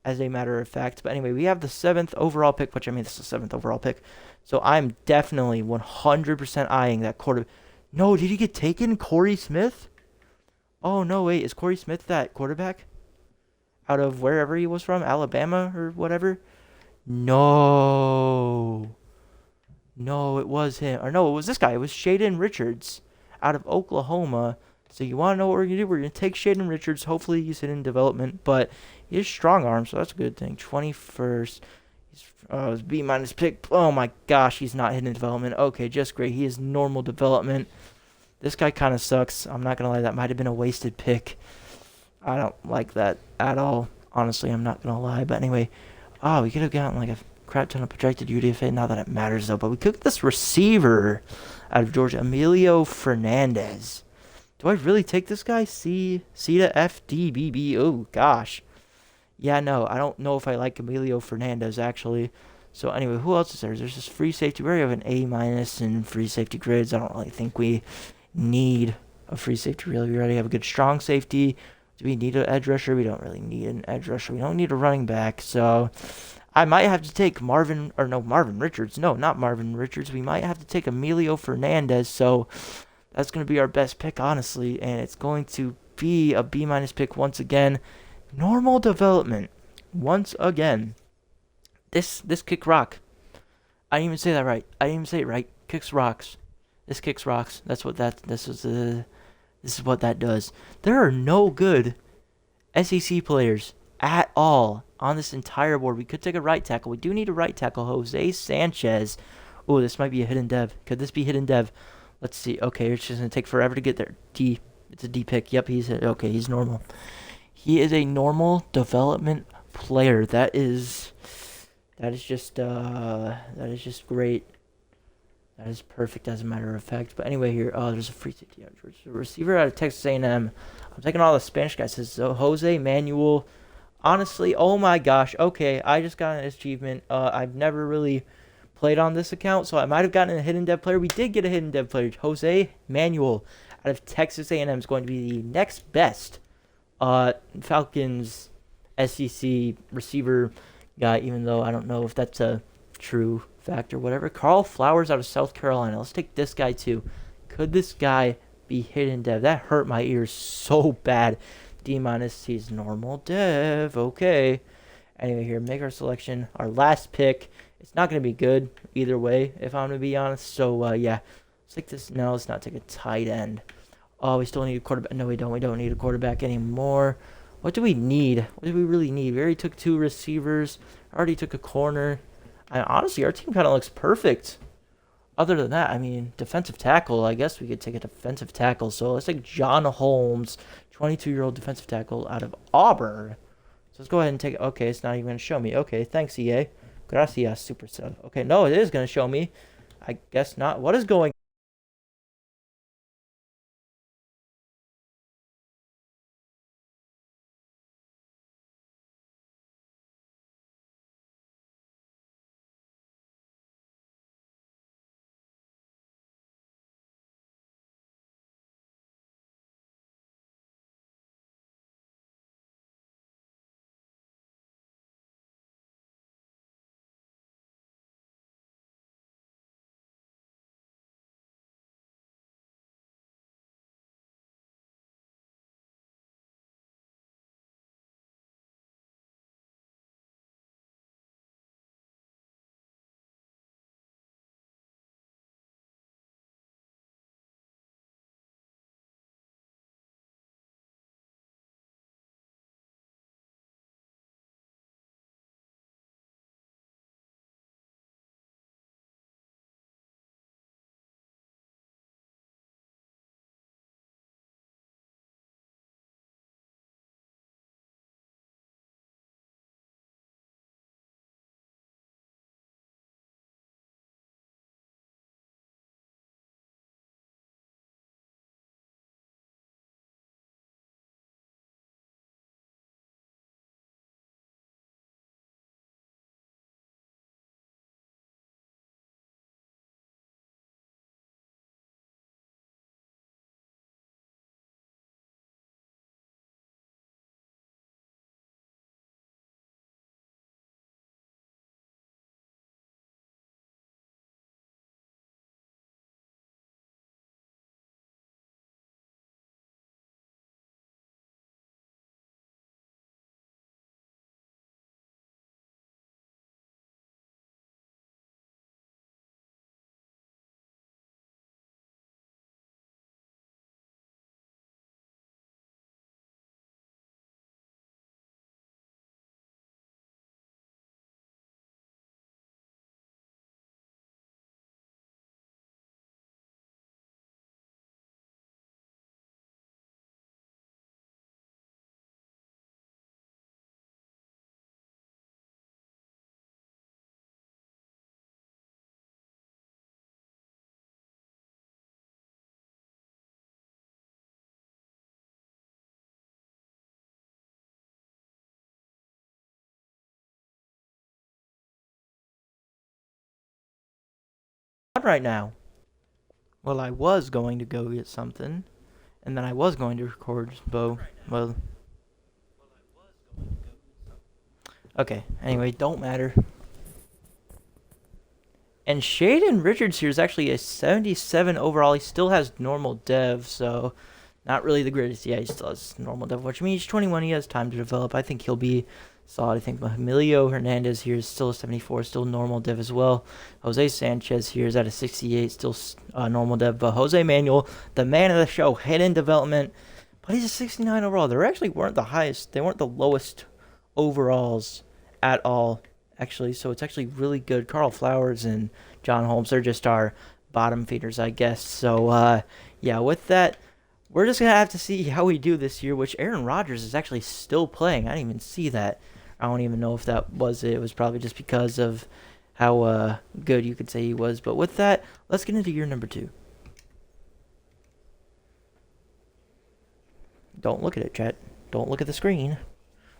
as a matter of fact. But anyway, we have the 7th overall pick, which I mean, this is the 7th overall pick. So I'm definitely 100% eyeing that quarter. No, did he get taken? Corey Smith? Oh, no, wait. Is Corey Smith that quarterback? Out of wherever he was from? Alabama or whatever? No, it was him. Or no, it was this guy. It was Shaden Richards out of Oklahoma. So you want to know what we're going to do? We're going to take Shaden Richards. Hopefully he's in development, but he has strong arm, so that's a good thing. 21st. His B- pick. Oh my gosh, he's not hidden development. Okay, just great. He is normal development. This guy kind of sucks. I'm not going to lie. That might have been a wasted pick. I don't like that at all. Honestly, I'm not going to lie. But anyway, we could have gotten like a crap ton of projected UDFA. Not that it matters, though. But we could get this receiver out of Georgia, Emilio Fernandez. Do I really take this guy? C to FDBB. Oh, gosh. Yeah, no. I don't know if I like Emilio Fernandez, actually. So anyway, who else is there? There's this free safety. We already have an A- in free safety grids. I don't really think we need a free safety, really. We already have a good strong safety. Do we need an edge rusher? We don't really need an edge rusher. We don't need a running back. So I might have to take Marvin Richards. No, not Marvin Richards. We might have to take Emilio Fernandez. So that's going to be our best pick, honestly. And it's going to be a B- pick once again. Normal development once again. This kick rock. I didn't even say that right. I didn't even say it right. Kicks rocks. This kicks rocks. This is the This is what that does. There are no good SEC players at all on this entire board. We could take a right tackle. We do need a right tackle. Jose Sanchez. Oh, this might be a hidden dev. Could this be hidden dev? Let's see. Okay, it's just going to take forever to get there. D. It's a D pick. Yep, okay, he's normal. He is a normal development player. That is just great. That is perfect, as a matter of fact. But anyway, here, there's a free safety. Receiver out of Texas A&M. I'm taking all the Spanish guys. It says Jose Manuel. Honestly, oh my gosh. Okay, I just got an achievement. I've never really played on this account, so I might have gotten a hidden dev player. We did get a hidden dev player. Jose Manuel out of Texas A&M is going to be the next best Falcons SEC receiver guy, even though I don't know if that's a true fact or whatever. Carl Flowers out of South Carolina. Let's take this guy too. Could this guy be hidden dev? That hurt my ears so bad. D-, he's normal dev. Okay. Anyway, here, make our selection. Our last pick. It's not going to be good either way, if I'm going to be honest. So, yeah. Let's take this. No, let's not take a tight end. Oh, we still need a quarterback. No, we don't. We don't need a quarterback anymore. What do we need? What do we really need? We already took 2 receivers. Already took a corner. Honestly, our team kind of looks perfect. Other than that, I mean, defensive tackle. I guess we could take a defensive tackle. So let's take John Holmes, 22-year-old defensive tackle out of Auburn. So let's go ahead and take it. Okay, it's not even going to show me. Okay, thanks, EA. Gracias, super sub. Okay, no, it is going to show me. I guess not. What is going on right now? Well, I was going to go get something, and then I was going to record, well, okay, anyway, don't matter. And Shaden Richards here is actually a 77 overall. He still has normal dev, so not really the greatest. Yeah, he still has normal dev, which means he's 21. He has time to develop. I think he'll be solid. I think Emilio Hernandez here is still a 74, still normal dev as well. Jose Sanchez here is at a 68, still normal dev. But Jose Manuel, the man of the show, hidden development, but he's a 69 overall. They actually weren't the highest. They weren't the lowest overalls at all, actually. So it's actually really good. Carl Flowers and John Holmes, they're just our bottom feeders, I guess. So, yeah, with that, we're just going to have to see how we do this year, which Aaron Rodgers is actually still playing. I didn't even see that. I don't even know if that was it. It was probably just because of how good you could say he was. But with that, let's get into year number 2. Don't look at it, chat. Don't look at the screen.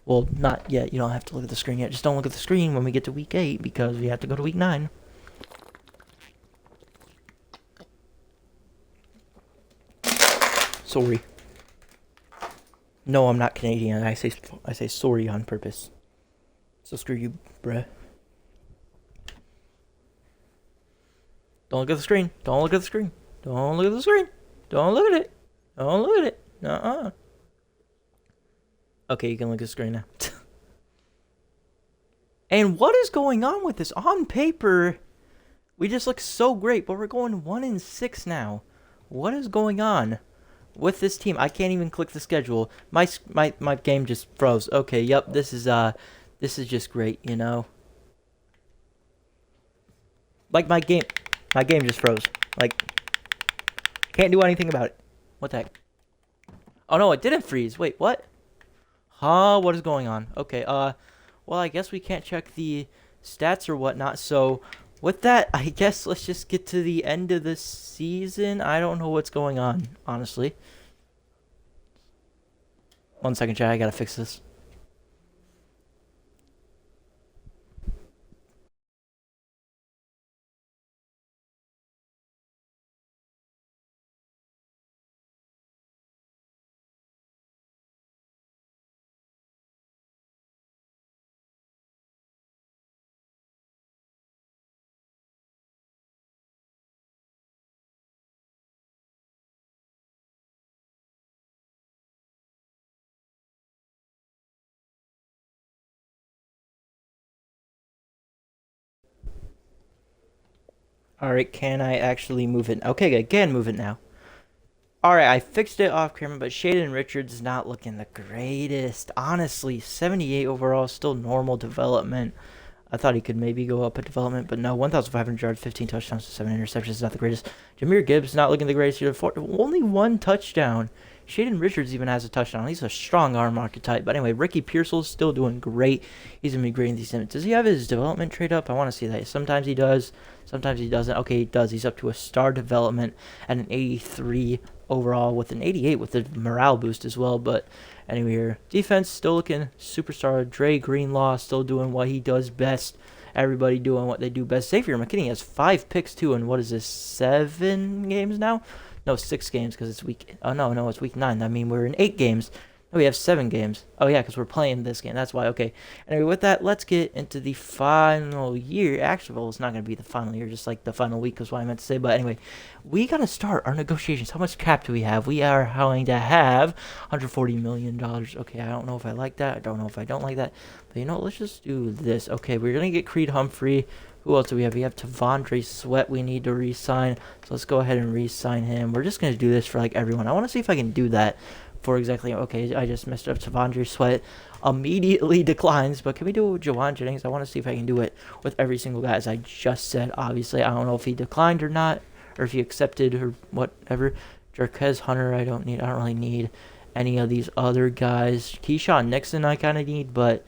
Well, not yet. You don't have to look at the screen yet. Just don't look at the screen when we get to week 8 because we have to go to week 9. Sorry. No, I'm not Canadian. I say sorry on purpose. So screw you, bruh. Don't look at the screen. Don't look at the screen. Don't look at the screen. Don't look at it. Don't look at it. Nuh-uh. Okay, you can look at the screen now. And what is going on with this? On paper, we just look so great, but we're going 1-6 now. What is going on with this team? I can't even click the schedule. My game just froze. Okay, yep, this is just great, you know. Like my game just froze. Like, can't do anything about it. What the heck? Oh no, it didn't freeze. Wait, what? Huh? What is going on? Okay, well, I guess we can't check the stats or whatnot, so with that, I guess let's just get to the end of the season. I don't know what's going on, honestly. 1 second, chat. I gotta fix this. Alright, can I actually move it? Okay, I can move it now. Alright, I fixed it off camera, but Shaden Richards is not looking the greatest. Honestly, 78 overall, still normal development. I thought he could maybe go up a development, but no, 1,500 yards, 15 touchdowns, 7 interceptions is not the greatest. Jameer Gibbs not looking the greatest either. Only 1 touchdown. Shaden Richards even has a touchdown. He's a strong arm archetype. But anyway, Ricky Pearsall's still doing great. He's going to be great in these games. Does he have his development trade up? I want to see that. Sometimes he does. Sometimes he doesn't. Okay, he does. He's up to a star development and an 83 overall with an 88 with the morale boost as well. But anyway, here, defense still looking superstar. Dre Greenlaw still doing what he does best. Everybody doing what they do best. Xavier McKinney has 5 picks too, and what is this, 7 games now? No, 6 games because it's week. Oh no, it's week 9. I mean, we're in 8 games. No, we have 7 games. Oh yeah, because we're playing this game. That's why. Okay. Anyway, with that, let's get into the final year. Actually, well, it's not going to be the final year, just like the final week is what I meant to say. But anyway, we got to start our negotiations. How much cap do we have? We are going to have $140 million. Okay, I don't know if I like that. I don't know if I don't like that. But you know, let's just do this. Okay, we're going to get Creed Humphrey. Who else do we have? We have Tavondre Sweat we need to re-sign. So let's go ahead and re-sign him. We're just going to do this for like everyone. I want to see if I can do that for exactly. Okay, I just messed up. Tavondre Sweat immediately declines. But can we do it with Jawan Jennings? I want to see if I can do it with every single guy. As I just said, obviously, I don't know if he declined or not. Or if he accepted or whatever. Jarquez Hunter, I don't really need any of these other guys. Keyshawn Nixon I kind of need, but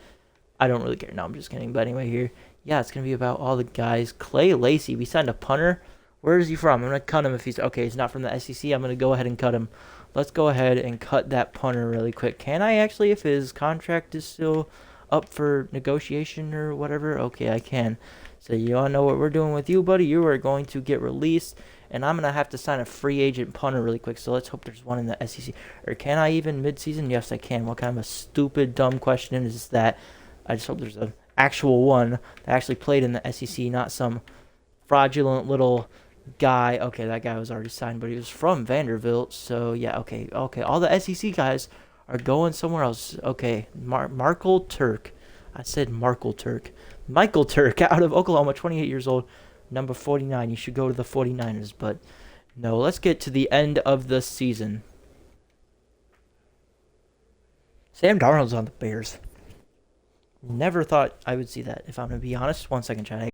I don't really care. No, I'm just kidding. But anyway, here. Yeah, it's going to be about all the guys. Clay Lacey, we signed a punter. Where is he from? I'm going to cut him if he's... Okay, he's not from the SEC. I'm going to go ahead and cut him. Let's go ahead and cut that punter really quick. Can I actually, if his contract is still up for negotiation or whatever? Okay, I can. So you all know what we're doing with you, buddy. You are going to get released, and I'm going to have to sign a free agent punter really quick. So let's hope there's one in the SEC. Or can I even mid-season? Yes, I can. What kind of a stupid, dumb question is that? I just hope there's a actual one that actually played in the SEC, not some fraudulent little guy. Okay, that guy was already signed, but he was from Vanderbilt. So yeah, okay. All the SEC guys are going somewhere else. Okay, Markle Turk. I said Markle Turk. Michael Turk out of Oklahoma, 28 years old, number 49. You should go to the 49ers, but no. Let's get to the end of the season. Sam Darnold's on the Bears. Never thought I would see that, if I'm going to be honest. 1 second, chat.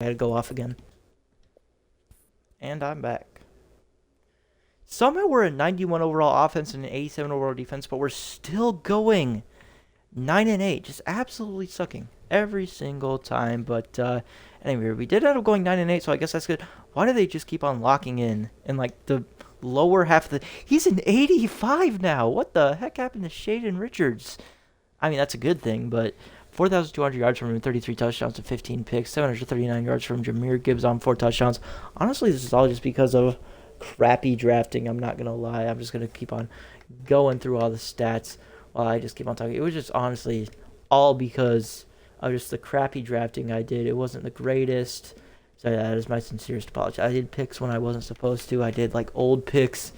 I had to go off again. And I'm back. Somehow we're a 91 overall offense and an 87 overall defense, but we're still going 9-8, just absolutely sucking every single time. But anyway, we did end up going 9-8, so I guess that's good. Why do they just keep on locking in like the lower half of the? He's an 85 now. What the heck happened to Shaden Richards? I mean, that's a good thing, but 4,200 yards from him, 33 touchdowns and 15 picks, 739 yards from Jahmyr Gibbs on 4 touchdowns. Honestly, this is all just because of crappy drafting. I'm not going to lie. I'm just going to keep on going through all the stats while I just keep on talking. It was just honestly all because of just the crappy drafting I did. It wasn't the greatest. So that is my sincerest apology. I did picks when I wasn't supposed to. I did like old picks.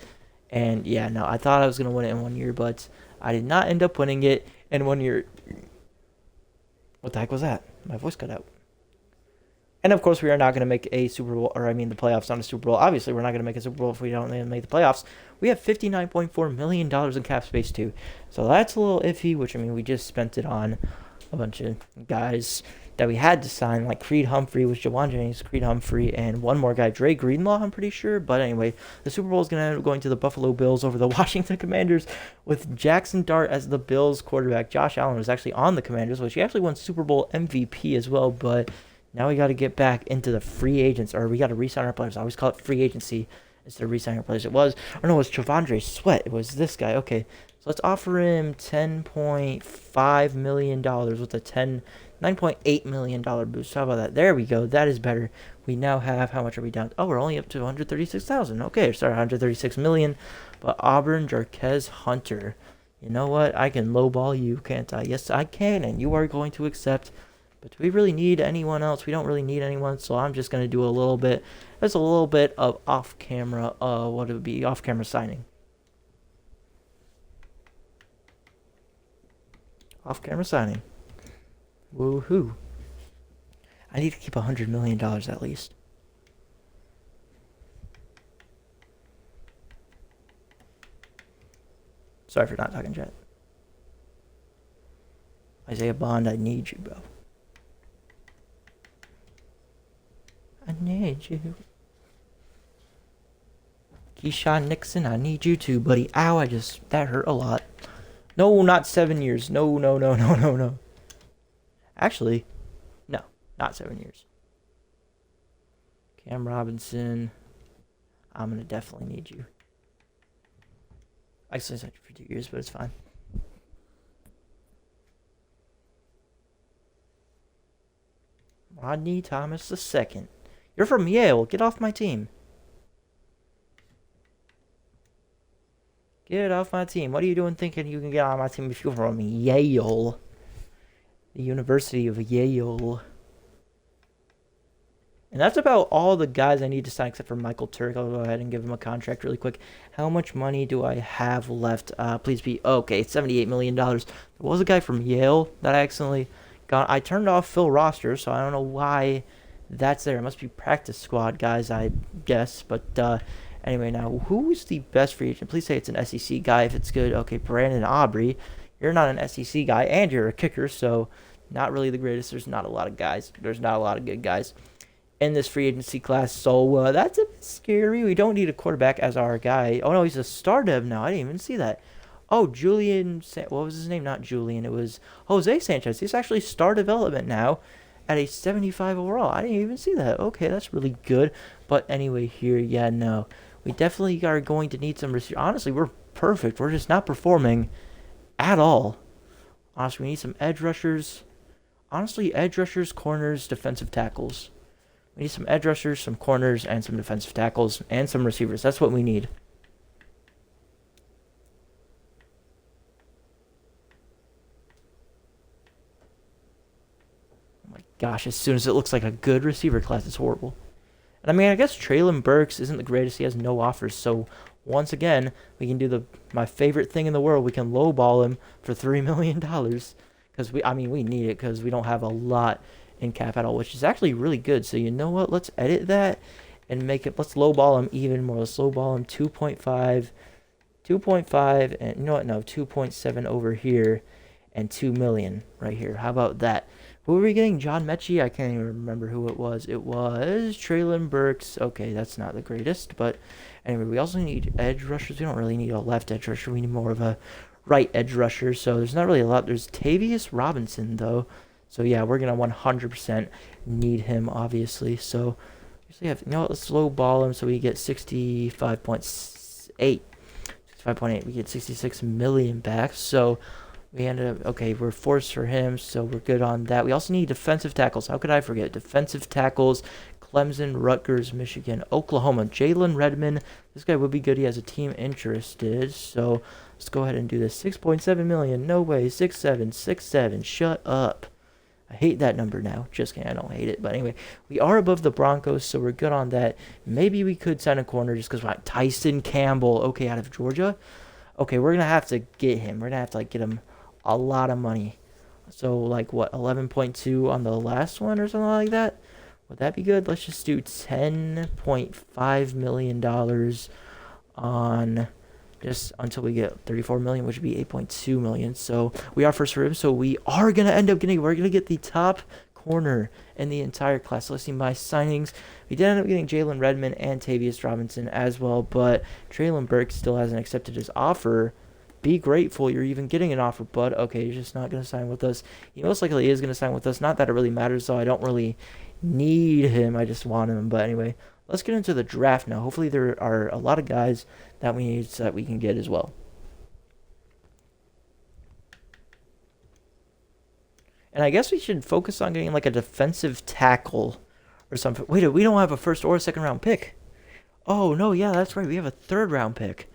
And yeah, no, I thought I was going to win it in 1 year, but I did not end up winning it in 1 year. What the heck was that? My voice cut out. And of course, we are not going to make a Super Bowl, or I mean the playoffs, not a Super Bowl. Obviously, we're not going to make a Super Bowl if we don't make the playoffs. We have $59.4 million in cap space, too. So that's a little iffy, which, I mean, we just spent it on a bunch of guys that we had to sign, like Creed Humphrey with Jawan Jennings, Creed Humphrey, and one more guy, Dre Greenlaw, I'm pretty sure. But anyway, the Super Bowl is going to end up going to the Buffalo Bills over the Washington Commanders with Jackson Dart as the Bills quarterback. Josh Allen was actually on the Commanders, which he actually won Super Bowl MVP as well, but now we got to get back into the free agents, or we got to re-sign our players. I always call it free agency instead of re-signing our players. It was Travandre Sweat. It was this guy. Okay, so let's offer him $10.5 million with a $9.8 million boost. How about that? There we go. That is better. We now have, how much are we down? Oh, we're only up to 136,000. Okay, sorry, 136 million. But Auburn Jarquez Hunter. You know what? I can lowball you, can't I? Yes, I can, and you are going to accept. But do we really need anyone else? We don't really need anyone, so I'm just going to do a little bit. There's a little bit of off-camera, what it would be, off-camera signing. Off-camera signing. Woohoo. I need to keep $100 million at least. Sorry for not talking, chat. Isaiah Bond, I need you, bro. I need you. Keyshawn Nixon, I need you too, buddy. Ow, that hurt a lot. No, not 7 years. No. Actually, no, not 7 years. Cam Robinson, I'm going to definitely need you. I signed you for 2 years, but it's fine. Rodney Thomas II. You're from Yale. Get off my team. Get off my team. What are you doing thinking you can get on my team if you're from Yale? the University of Yale. And that's about all the guys I need to sign except for Michael Turk. I'll go ahead and give him a contract really quick. How much money do I have left? Please be okay. $78 million. There was a guy from Yale that I accidentally got. I turned off Phil roster, so I don't know why that's there. It must be practice squad guys, I guess. But anyway, now who's the best free agent? Please say it's an SEC guy if it's good. Okay, Brandon Aubrey. You're not an SEC guy, and you're a kicker, so not really the greatest. There's not a lot of guys. There's not a lot of good guys in this free agency class, so that's a bit scary. We don't need a quarterback as our guy. Oh no, he's a star dev now. I didn't even see that. Oh, what was his name? Not Julian. It was Jose Sanchez. He's actually star development now at a 75 overall. I didn't even see that. Okay, that's really good. But anyway, here, yeah, no. We definitely are going to need some receivers. Honestly, we're perfect. We're just not performing at all. Honestly, we need some edge rushers. Honestly, edge rushers, corners, defensive tackles. We need some edge rushers, some corners, and some defensive tackles, and some receivers. That's what we need. Oh my gosh, as soon as it looks like a good receiver class, it's horrible. And I mean, I guess Traylon Burks isn't the greatest. He has no offers. So once again, we can do my favorite thing in the world. We can lowball him for $3 million. Because we need it because we don't have a lot in cap at all, which is actually really good. So you know what? Let's edit that and let's lowball him even more. Let's lowball him 2.5, and you know what? No, 2.7 over here, and 2 million right here. How about that? Who were we getting? John Mechie? I can't even remember who it was. It was Traylon Burks. Okay, that's not the greatest, but anyway, we also need edge rushers. We don't really need a left edge rusher. We need more of a right edge rusher. So there's not really a lot. There's Tavius Robinson though. So yeah, we're gonna 100% need him, obviously. So usually let's low ball him so we get 65.8. 65.8. We get 66 million back. So we ended up okay. We're forced for him, so we're good on that. We also need defensive tackles. How could I forget defensive tackles? Clemson, Rutgers, Michigan, Oklahoma. Jalen Redmond. This guy would be good. He has a team interested. So let's go ahead and do this. 6.7 million. No way. 6.7. 6.7. Shut up. I hate that number now. Just kidding. I don't hate it. But anyway, we are above the Broncos, so we're good on that. Maybe we could sign a corner just because Tyson Campbell. Okay, out of Georgia. Okay, we're going to have to get him. We're going to have to get him a lot of money. So like what, 11.2 on the last one or something like that? Would that be good? Let's just do $10.5 million on just until we get 34 million, which would be 8.2 million. So we are first for him. So we are going to end up we're going to get the top corner in the entire class. So let's see my signings. We did end up getting Jalen Redmond and Tavius Robinson as well, but Traylon Burks still hasn't accepted his offer. Be grateful you're even getting an offer, bud. Okay, he's just not going to sign with us. He most likely is going to sign with us. Not that it really matters, so I don't really need him. I just want him. But anyway, let's get into the draft now. Hopefully there are a lot of guys that we need so that we can get as well. And I guess we should focus on getting like a defensive tackle or something. Wait, we don't have a first or a second round pick. Oh, no, yeah, that's right. We have a third round pick.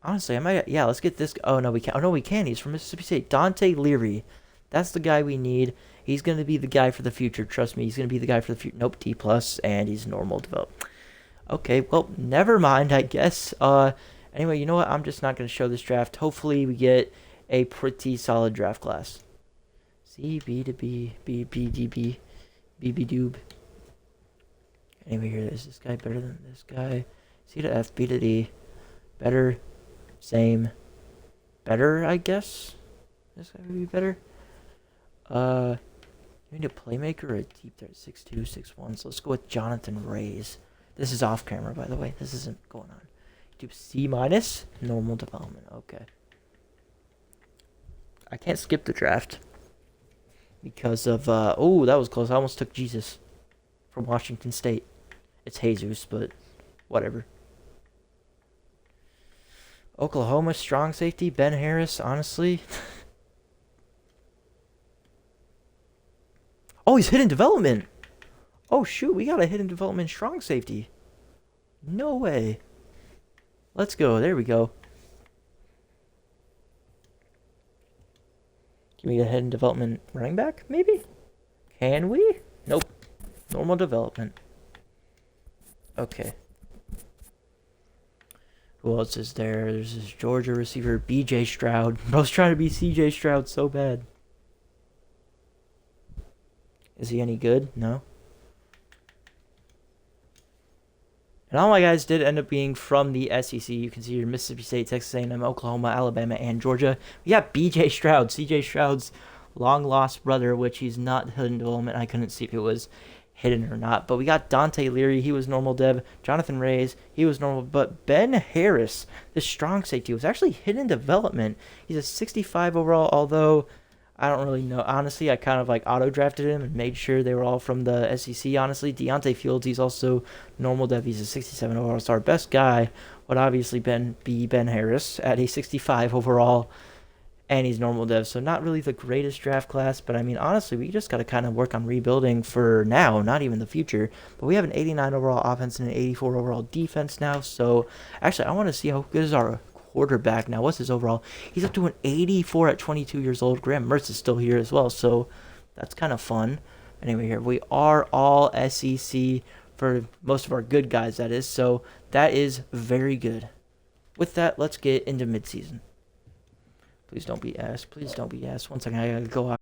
Honestly, let's get this. Oh, no, we can't. Oh, no, we can. He's from Mississippi State. Dante Leary. That's the guy we need. He's going to be the guy for the future. Trust me, he's going to be the guy for the future. Nope, D+, and he's normal develop. Okay, well, never mind, I guess. Anyway, you know what? I'm just not going to show this draft. Hopefully, we get a pretty solid draft class. C, B to B, B, B, D, B, B, B, doob. Anyway, here, is this guy better than this guy? C to F, B to D. Better. Same. Better, I guess. This guy would be better. You need a playmaker or a deep threat? 6'2", 6'1". So let's go with Jonathan Reyes. This is off camera, by the way. This isn't going on. Do C-, normal development. Okay. I can't skip the draft because of oh, that was close. I almost took Jesus from Washington State. It's Jesus, but whatever. Oklahoma strong safety, Ben Harris, honestly. Oh, he's hidden development. Oh, shoot, we got a hidden development strong safety. No way. Let's go. There we go. Can we get a hidden development running back? Maybe? Can we? Nope. Normal development. Okay. Who else is there? There's this Georgia receiver, BJ Stroud. I was trying to be CJ Stroud so bad. Is he any good? No. And all my guys did end up being from the SEC. You can see your Mississippi State, Texas A&M, Oklahoma, Alabama, and Georgia. We got BJ Stroud, CJ Stroud's long-lost brother, which he's not hidden development. I couldn't see if it was hidden or not. But we got Dante Leary. He was normal dev. Jonathan Reyes, he was normal. But Ben Harris, the strong safety, was actually hidden development. He's a 65 overall, although I don't really know. Honestly, I kind of like auto-drafted him and made sure they were all from the SEC, honestly. Deontay Fields, he's also normal dev. He's a 67 overall. So our best guy would obviously be Ben Harris at a 65 overall, and he's normal dev. So not really the greatest draft class, but I mean, honestly, we just got to kind of work on rebuilding for now, not even the future. But we have an 89 overall offense and an 84 overall defense now. So actually, I want to see how good is our quarterback now. What's his overall? He's up to an 84 at 22 years old. Graham Mertz is still here as well, so that's kind of fun. Anyway, here we are all SEC for most of our good guys, that is, so that is very good. With that, let's get into midseason. Please don't be ass. Please don't be ass. One second, I gotta go out.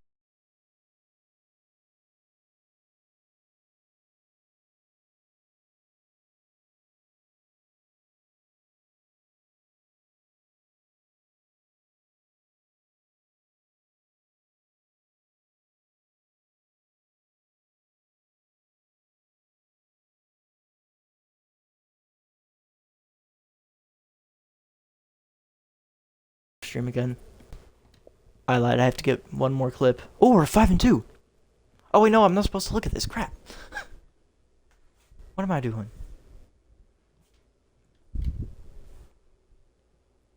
Stream again. I lied. I have to get one more clip. Oh, we're 5-2. Oh wait, no, I'm not supposed to look at this. Crap. What am I doing?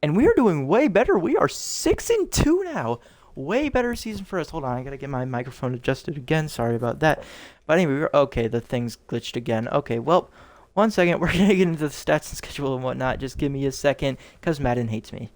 And we are doing way better. We are 6-2 now. Way better season for us. Hold on, I gotta get my microphone adjusted again. Sorry about that. But anyway, okay. The thing's glitched again. Okay, well, one second. We're gonna get into the stats and schedule and whatnot. Just give me a second, cause Madden hates me.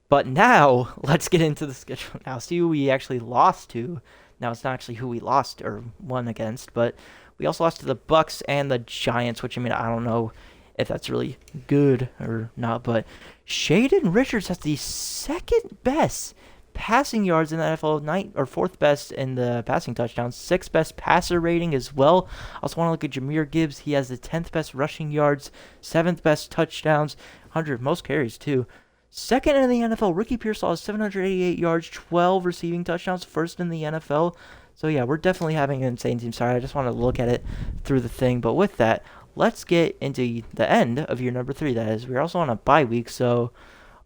But now, let's get into the schedule. Now, see who we actually lost to. Now, it's not actually who we lost or won against, but we also lost to the Bucks and the Giants, which, I mean, I don't know if that's really good or not, but Shaden Richards has the second best passing yards in the NFL, or fourth best in the passing touchdowns, sixth best passer rating as well. I also want to look at Jahmyr Gibbs. He has the 10th best rushing yards, 7th best touchdowns, 100 most carries, too. Second in the NFL, Ricky Pearsall has 788 yards, 12 receiving touchdowns, first in the NFL. So yeah, we're definitely having an insane team. Sorry, I just want to look at it through the thing. But with that, let's get into the end of year number 3. That is, we're also on a bye week. So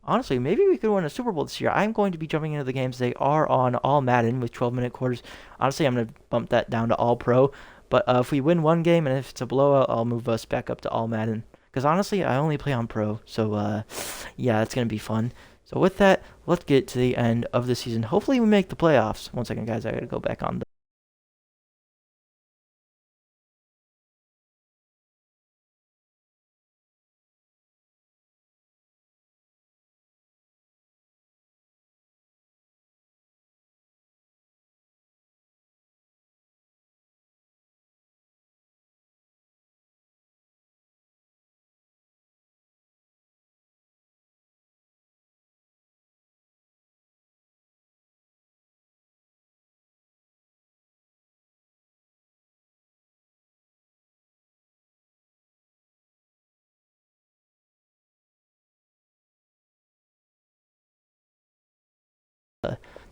honestly, maybe we could win a Super Bowl this year. I'm going to be jumping into the games. They are on all Madden with 12-minute quarters. Honestly, I'm going to bump that down to all pro. But if we win one game and if it's a blowout, I'll move us back up to all Madden. Because honestly, I only play on pro, so yeah, it's going to be fun. So with that, let's get to the end of the season. Hopefully we make the playoffs. One second, guys, I got to go back on the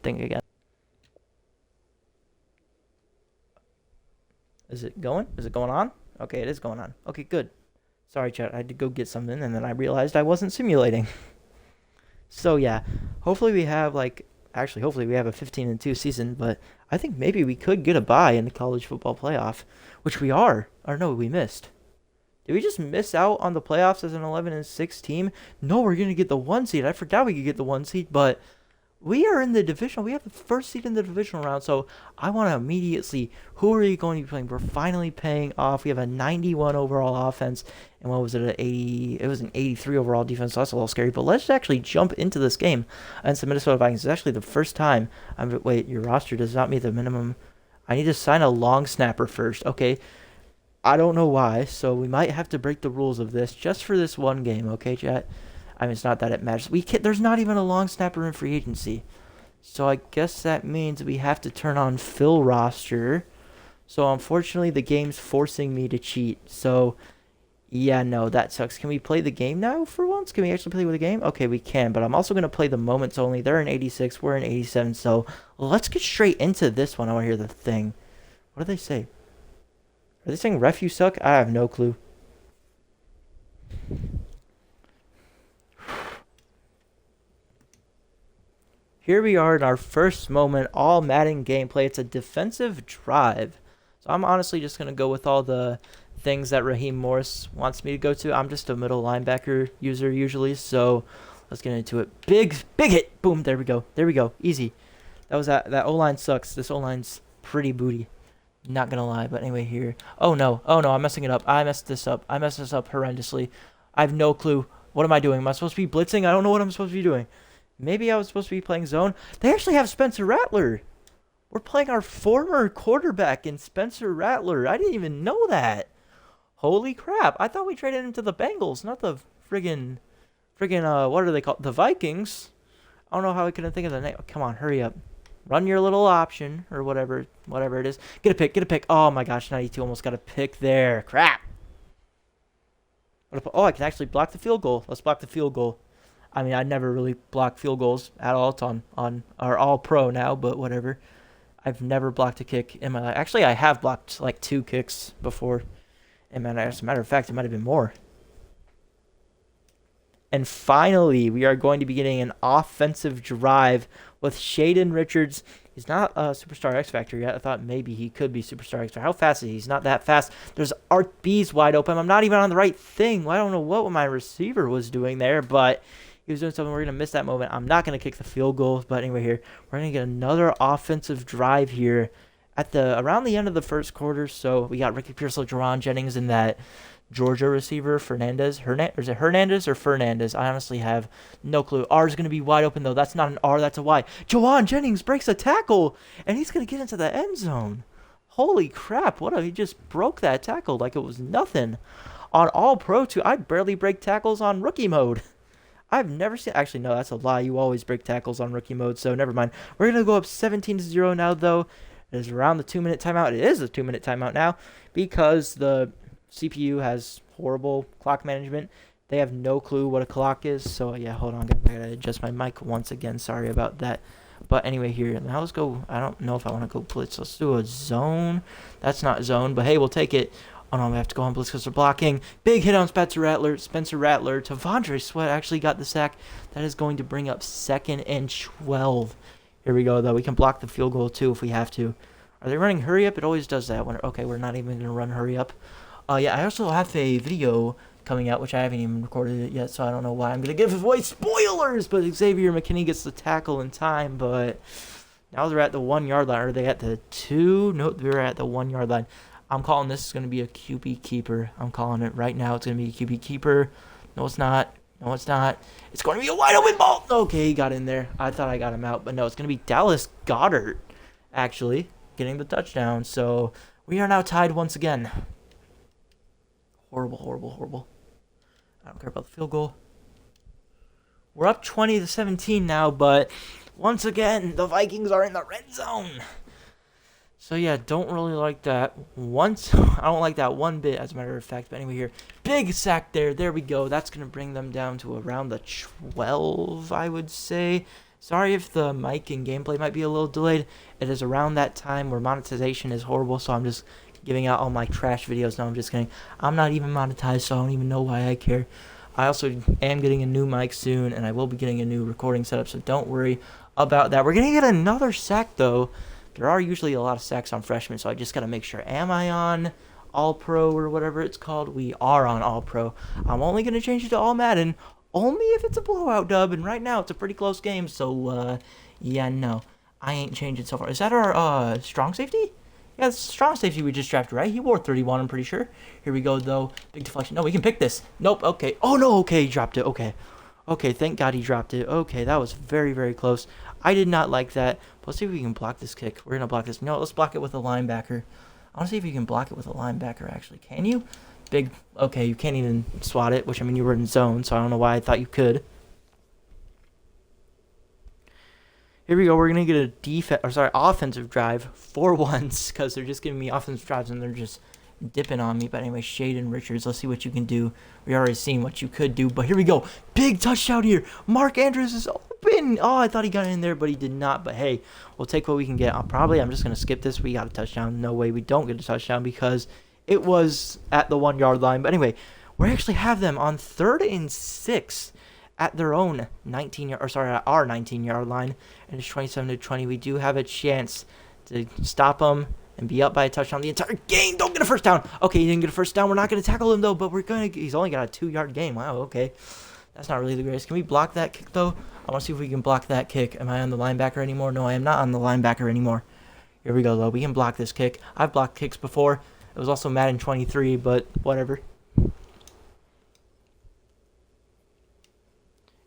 thing again. Is it going? Is it going on? Okay, it is going on. Okay, good. Sorry, chat. I had to go get something, and then I realized I wasn't simulating. So yeah, hopefully we have hopefully we have a 15-2 season, but I think maybe we could get a bye in the college football playoff, which we are. Or no, we missed. Did we just miss out on the playoffs as an 11-6 team? No, we're gonna get the 1 seed. I forgot we could get the 1 seed, but We are in the divisional. We have the first seed in the divisional round, so I want to immediately see who are you going to be playing. We're finally paying off. We have a 91 overall offense, and what was it? An 80? It was an 83 overall defense. So that's a little scary. But let's actually jump into this game against the Minnesota Vikings. It's actually the first time. Wait, your roster does not meet the minimum. I need to sign a long snapper first. Okay, I don't know why, so we might have to break the rules of this just for this one game. Okay, chat. I mean, it's not that it matters. There's not even a long snapper in free agency. So I guess that means we have to turn on fill roster. So unfortunately, the game's forcing me to cheat. So, yeah, no, that sucks. Can we play the game now for once? Can we actually play with the game? Okay, we can. But I'm also going to play the moments only. They're in 86. We're in 87. So let's get straight into this one. I want to hear the thing. What do they say? Are they saying ref you suck? I have no clue. Here we are in our first moment, all Madden gameplay. It's a defensive drive. So I'm honestly just going to go with all the things that Raheem Morris wants me to go to. I'm just a middle linebacker user usually, so let's get into it. Big hit. Boom, there we go. There we go. Easy. That O-line sucks. This O-line's pretty booty. Not going to lie, but anyway here. Oh no, I'm messing it up. I messed this up horrendously. I have no clue. What am I doing? Am I supposed to be blitzing? I don't know what I'm supposed to be doing. Maybe I was supposed to be playing zone. They actually have Spencer Rattler. We're playing our former quarterback in Spencer Rattler. I didn't even know that. Holy crap. I thought we traded him to the Bengals, not the friggin', what are they called? The Vikings. I don't know how I couldn't think of the name. Come on, hurry up. Run your little option or whatever it is. Get a pick. Oh my gosh, 92 almost got a pick there. Crap. Oh, I can actually block the field goal. Let's block the field goal. I mean, I never really block field goals at all. It's on our all-pro now, but whatever. I've never blocked a kick in my life. Actually, I have blocked like 2 kicks before. And man, as a matter of fact, it might have been more. And finally, we are going to be getting an offensive drive with Shaden Richards. He's not a Superstar X Factor yet. I thought maybe he could be Superstar X Factor. How fast is he? He's not that fast. There's Art B's wide open. I'm not even on the right thing. Well, I don't know what my receiver was doing there, but he was doing something. We're going to miss that moment. I'm not going to kick the field goal, but anyway here, we're going to get another offensive drive here at around the end of the first quarter. So we got Ricky Pearsall, Jaron Jennings, and that Georgia receiver, Fernandez. Is it Hernandez or Fernandez? I honestly have no clue. R is going to be wide open, though. That's not an R, that's a Y. Jawan Jennings breaks a tackle, and he's going to get into the end zone. Holy crap, he just broke that tackle like it was nothing. On All-Pro, too, I barely break tackles on rookie mode. I've never seen... Actually, no, that's a lie. You always break tackles on rookie mode, so never mind. We're going to go up 17-0 now, though. It is around the 2-minute timeout. It is a 2-minute timeout now because the CPU has horrible clock management. They have no clue what a clock is. So, yeah, hold on, guys. I got to adjust my mic once again. Sorry about that. But anyway, here. Now let's go. I don't know if I want to go blitz. Let's do a zone. That's not zone, but hey, we'll take it. Oh, no, we have to go on blitz because they're blocking. Big hit on Spencer Rattler. Tavondre Sweat actually got the sack. That is going to bring up 2nd and 12. Here we go, though. We can block the field goal, too, if we have to. Are they running hurry up? It always does that. Okay, we're not even going to run hurry up. Yeah, I also have a video coming out, which I haven't even recorded it yet, so I don't know why I'm going to give away spoilers. But Xavier McKinney gets the tackle in time, but now they're at the 1-yard line. Are they at the 2? Nope, they're at the 1-yard line. I'm calling this is going to be a QB keeper. I'm calling it right now. It's going to be a QB keeper. No, it's not. No, it's not. It's going to be a wide open ball. Okay, he got in there. I thought I got him out, but no, it's going to be Dallas Goedert, actually, getting the touchdown. So we are now tied once again. Horrible. I don't care about the field goal. We're up 20-17 now, but once again, the Vikings are in the red zone. So, yeah, don't really like that. I don't like that one bit, as a matter of fact. But anyway, here, big sack there. There we go. That's going to bring them down to around the 12, I would say. Sorry if the mic and gameplay might be a little delayed. It is around that time where monetization is horrible, so I'm just giving out all my trash videos. No, I'm just kidding. I'm not even monetized, so I don't even know why I care. I also am getting a new mic soon, and I will be getting a new recording setup, so don't worry about that. We're going to get another sack, though. There are usually a lot of sacks on freshmen, so I just got to make sure. Am I on All-Pro or whatever it's called? We are on All-Pro. I'm only going to change it to All Madden, only if it's a blowout dub, and right now it's a pretty close game, so, Yeah, no. I ain't changing so far. Is that our strong safety? Yeah, it's strong safety we just drafted, right? He wore 31, I'm pretty sure. Here we go, though. Big deflection. No, we can pick this. Nope, okay. Oh, no, okay, he dropped it. Okay. Okay, thank God he dropped it. Okay, that was very, very close. I did not like that. Let's see if we can block this kick. We're going to block this. No, let's block it with a linebacker. I want to see if you can block it with a linebacker, actually. Can you? Big. Okay, you can't even swat it, which, I mean, you were in zone, so I don't know why I thought you could. Here we go. We're going to get a offensive drive for once, because they're just giving me offensive drives, and they're just dipping on me. But anyway, Shaden Richards, let's see what you can do. We already seen what you could do, but here we go. Big touchdown here. Mark Andrews is open. Oh, I thought he got in there, but he did not. But hey, we'll take what we can get. I'm just going to skip this. We got a touchdown. No way we don't get a touchdown because it was at the 1 yard line. But anyway, we actually have them on 3rd and 6 at their own at our 19-yard line, and it's 27-20. We do have a chance to stop them and be up by a touchdown the entire game. Don't get a first down. Okay, he didn't get a first down. We're not going to tackle him, though, but he's only got a 2-yard gain. Wow, okay. That's not really the greatest. Can we block that kick, though? I want to see if we can block that kick. Am I on the linebacker anymore? No, I am not on the linebacker anymore. Here we go, though. We can block this kick. I've blocked kicks before. It was also Madden 23, but whatever.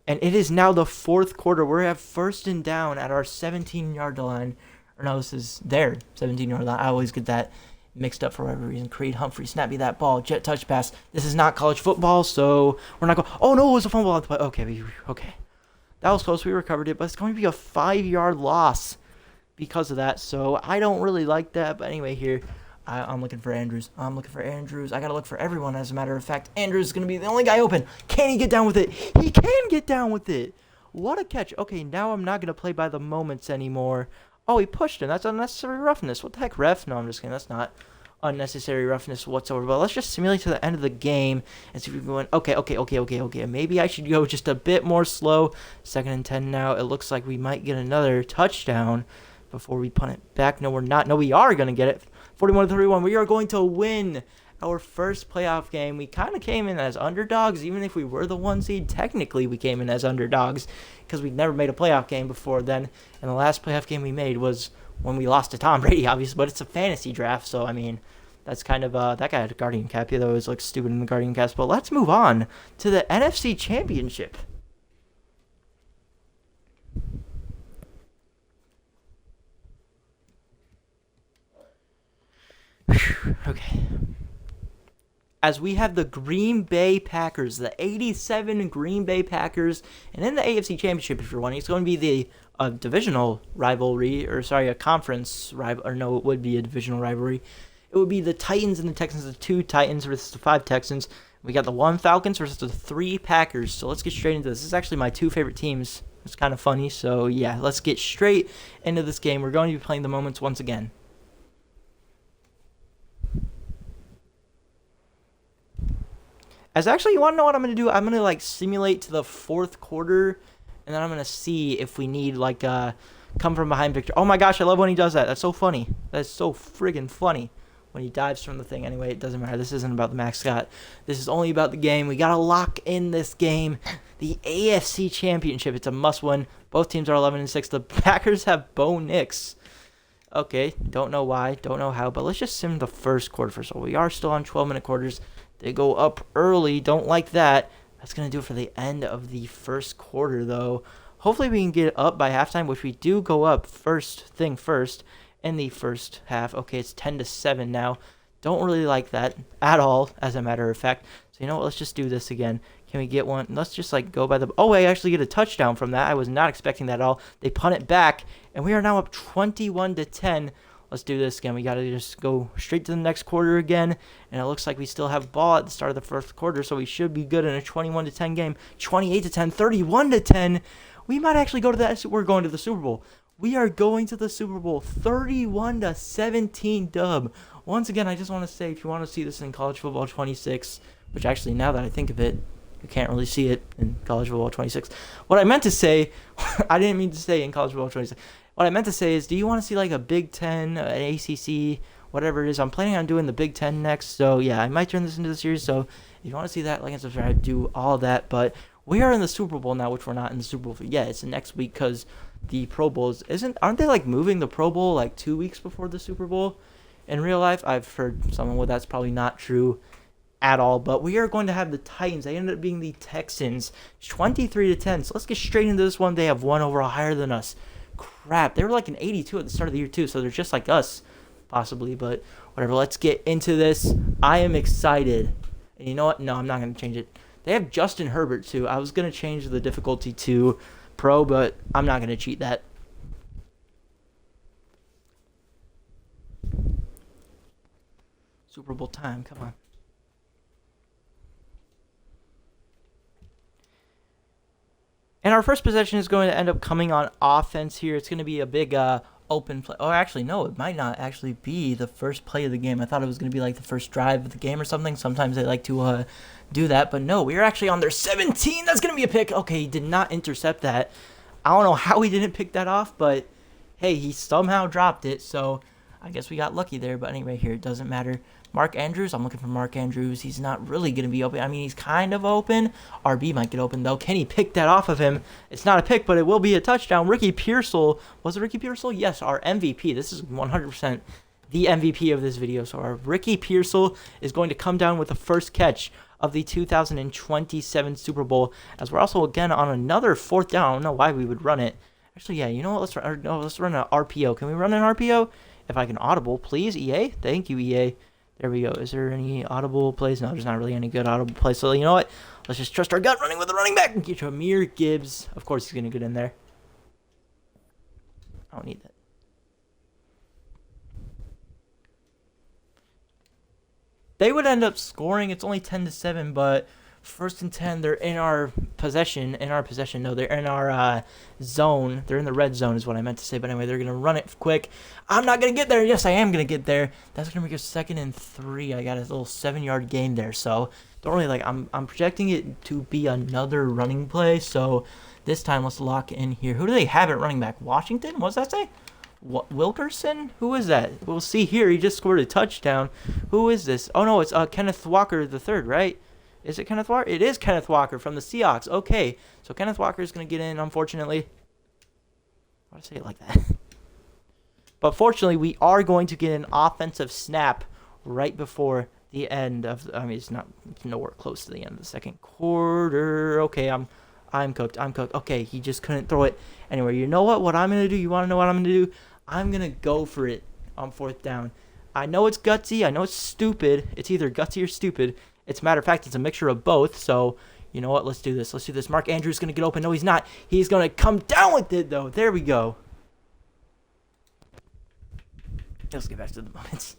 And it is now the 4th quarter. We're at 1st and down at our 17-yard line. Or no, this is their 17-yard line. I always get that mixed up for whatever reason. Creed Humphrey, snap me that ball. Jet touch pass. This is not college football, so we're not going. Oh, no, it was a fumble out the play. Okay. That was close. We recovered it, but it's going to be a 5-yard loss because of that. So I don't really like that. But anyway, here, I'm looking for Andrews. I got to look for everyone, as a matter of fact. Andrews is going to be the only guy open. Can he get down with it? He can get down with it. What a catch. Okay, now I'm not going to play by the moments anymore. Oh, he pushed him. That's unnecessary roughness. What the heck, ref? No, I'm just kidding. That's not unnecessary roughness whatsoever. But let's just simulate to the end of the game and see if we can win. Okay. Maybe I should go just a bit more slow. 2nd and 10 now. It looks like we might get another touchdown before we punt it back. No, we're not. No, we are going to get it. 41-31. We are going to win our first playoff game. We kind of came in as underdogs, even if we were the 1 seed. Technically, we came in as underdogs because we'd never made a playoff game before then. And the last playoff game we made was when we lost to Tom Brady, obviously. But it's a fantasy draft, so I mean, that's kind of that guy had a Guardian cap. Yeah, that was like stupid in the Guardian caps. But let's move on to the NFC Championship. Okay. As we have the Green Bay Packers, the 87 Green Bay Packers, and in the AFC Championship, if you're wondering, it's going to be the divisional rivalry, a conference rival, or no, it would be a divisional rivalry. It would be the Titans and the Texans, the 2 Titans versus the 5 Texans. We got the 1 Falcons versus the 3 Packers. So let's get straight into this. This is actually my 2 favorite teams. It's kind of funny. So yeah, let's get straight into this game. We're going to be playing the moments once again. You want to know what I'm going to do? I'm going to, simulate to the 4th quarter, and then I'm going to see if we need, come from behind victory. Oh, my gosh, I love when he does that. That's so funny. That's so friggin' funny when he dives from the thing. Anyway, it doesn't matter. This isn't about the mascot. This is only about the game. We got to lock in this game. The AFC Championship. It's a must-win. Both teams are 11-6. The Packers have Bo Nix. Okay, don't know why, don't know how, but let's just sim the first quarter first of all. We are still on 12-minute quarters. They go up early. Don't like that. That's going to do it for the end of the first quarter, though. Hopefully we can get up by halftime, which we do go up first thing first in the first half. Okay, it's 10-7 now. Don't really like that at all, as a matter of fact. So you know what? Let's just do this again. Can we get one? Let's just go by the... Oh, I actually get a touchdown from that. I was not expecting that at all. They punt it back, and we are now up 21-10. Let's do this again. We got to just go straight to the next quarter again. And it looks like we still have ball at the start of the first quarter, so we should be good in a 21-10 game. 28-10, 31-10. We might actually go to that. We're going to the Super Bowl. We are going to the Super Bowl. 31-17 dub. Once again, I just want to say, if you want to see this in College Football 26, which actually, now that I think of it, you can't really see it in College Football 26. What I meant to say, I didn't mean to say in College Football 26. What I meant to say is, do you want to see a Big Ten, an ACC, whatever it is? I'm planning on doing the Big Ten next, so yeah, I might turn this into the series. So if you want to see that, like and subscribe, do all that. But we are in the Super Bowl now, which we're not in the Super Bowl for yet. It's the next week because the Pro Bowls. Aren't they like moving the Pro Bowl like 2 weeks before the Super Bowl? In real life, I've heard someone, well, that's probably not true at all. But we are going to have the Titans. They ended up being the Texans, 23-10. So let's get straight into this one. They have one overall higher than us. Crap, they were like an 82 at the start of the year too, so they're just like us, possibly. But whatever. Let's get into this. I am excited. And you know what? No, I'm not going to change it. They have Justin Herbert too. I was going to change the difficulty to Pro, but I'm not going to cheat that. Super Bowl time, come on. And our first possession is going to end up coming on offense here. It's going to be a big open play. Oh, actually, no, it might not actually be the first play of the game. I thought it was going to be like the first drive of the game or something. Sometimes they like to do that, but no, we are actually on their 17. That's going to be a pick. Okay, he did not intercept that. I don't know how he didn't pick that off, but hey, he somehow dropped it, so I guess we got lucky there. But anyway, here, it doesn't matter. Mark Andrews, I'm looking for Mark Andrews. He's not really going to be open. I mean, he's kind of open. RB might get open, though. Can he pick that off of him? It's not a pick, but it will be a touchdown. Ricky Pearsall. Was it Ricky Pearsall? Yes, our MVP. This is 100% the MVP of this video. So our Ricky Pearsall is going to come down with the first catch of the 2027 Super Bowl, as we're also, again, on another fourth down. I don't know why we would run it. Actually, yeah, you know what? Let's run an RPO. Can we run an RPO? If I can audible, please, EA. Thank you, EA. There we go. Is there any audible plays? No, there's not really any good audible plays. So, you know what? Let's just trust our gut running with the running back. Get Jahmyr Gibbs. Of course, he's going to get in there. I don't need that. They would end up scoring. It's only 10-7, but first and 10, they're in our possession. No, they're in our zone. They're in the red zone is what I meant to say. But anyway, they're going to run it quick. I'm not going to get there. Yes, I am going to get there. That's going to make a 2nd and 3. I got a little 7-yard gain there. So don't really like, I'm projecting it to be another running play. So this time, let's lock in here. Who do they have at running back? Washington? What does that say? What, Wilkerson? Who is that? We'll see here. He just scored a touchdown. Who is this? Oh, no, it's Kenneth Walker III, right? Is it Kenneth Walker? It is Kenneth Walker from the Seahawks. Okay, so Kenneth Walker is going to get in, unfortunately. Why do I say it like that? But fortunately, we are going to get an offensive snap right before the end of. It's nowhere close to the end of the second quarter. Okay, I'm cooked. Okay, he just couldn't throw it anywhere. You know what? What I'm going to do? You want to know what I'm going to do? I'm going to go for it on 4th down. I know it's gutsy. I know it's stupid. It's either gutsy or stupid. It's a matter of fact, it's a mixture of both. So, you know what? Let's do this. Mark Andrews is going to get open. No, he's not. He's going to come down with it, though. There we go. Let's get back to the moments.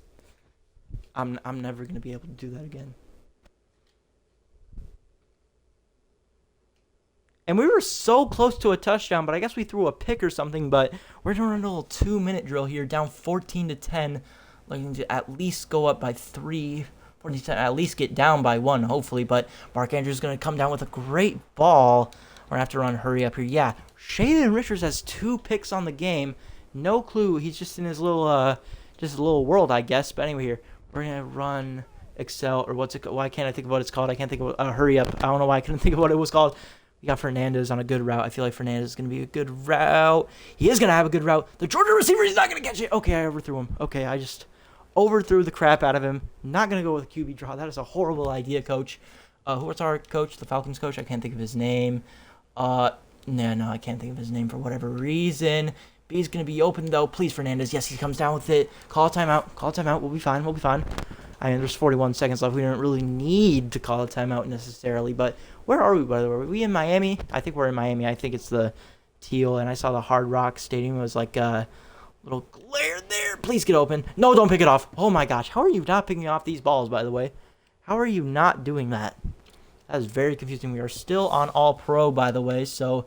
I'm never going to be able to do that again. And we were so close to a touchdown, but I guess we threw a pick or something. But we're doing a little 2-minute drill here, down 14-10. Looking to at least go up by 3. At least get down by 1, hopefully. But Mark Andrews is going to come down with a great ball. We're going to have to run hurry up here. Yeah, Shaden Richards has 2 picks on the game. No clue. He's just in his little world, I guess. But anyway, here, we're going to run Excel, or what's it called? Why can't I think of what it's called? I can't think of hurry up. I don't know why I couldn't think of what it was called. We got Fernandez on a good route. I feel like Fernandez is going to be a good route. He is going to have a good route. The Georgia receiver, he's not going to catch it. Okay, I overthrew him. Okay, I just overthrew the crap out of him. Not going to go with a QB draw. That is a horrible idea, coach. What's our coach? The Falcons coach? I can't think of his name. No, I can't think of his name for whatever reason. B's going to be open, though. Please, Fernandez. Yes, he comes down with it. Call a timeout. We'll be fine. I mean, there's 41 seconds left. We don't really need to call a timeout necessarily. But where are we, by the way? Are we in Miami? I think we're in Miami. I think it's the Teal. And I saw the Hard Rock Stadium. It was like little glare there. Please get open. No, don't pick it off. Oh my gosh. How are you not picking off these balls, by the way? How are you not doing that? That is very confusing. We are still on All Pro, by the way. So,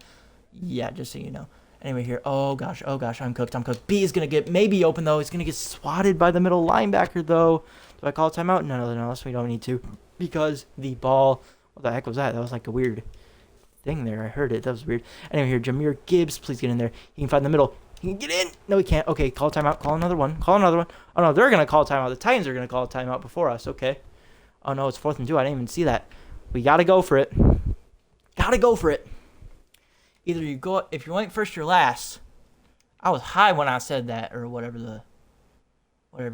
yeah, just so you know. Anyway, here. Oh gosh. I'm cooked. B is going to get maybe open, though. He's going to get swatted by the middle linebacker, though. Do I call a timeout? No. We don't need to. Because the ball. What the heck was that? That was like a weird thing there. I heard it. That was weird. Anyway, here. Jahmyr Gibbs. Please get in there. He can find the middle. He can get in. No, he can't. Okay, call a timeout. Call another one. Oh, no, they're going to call a timeout. The Titans are going to call a timeout before us. Okay. Oh, no, it's 4th and 2. I didn't even see that. We got to go for it. Either you go, if you went first or last, I was high when I said that, or whatever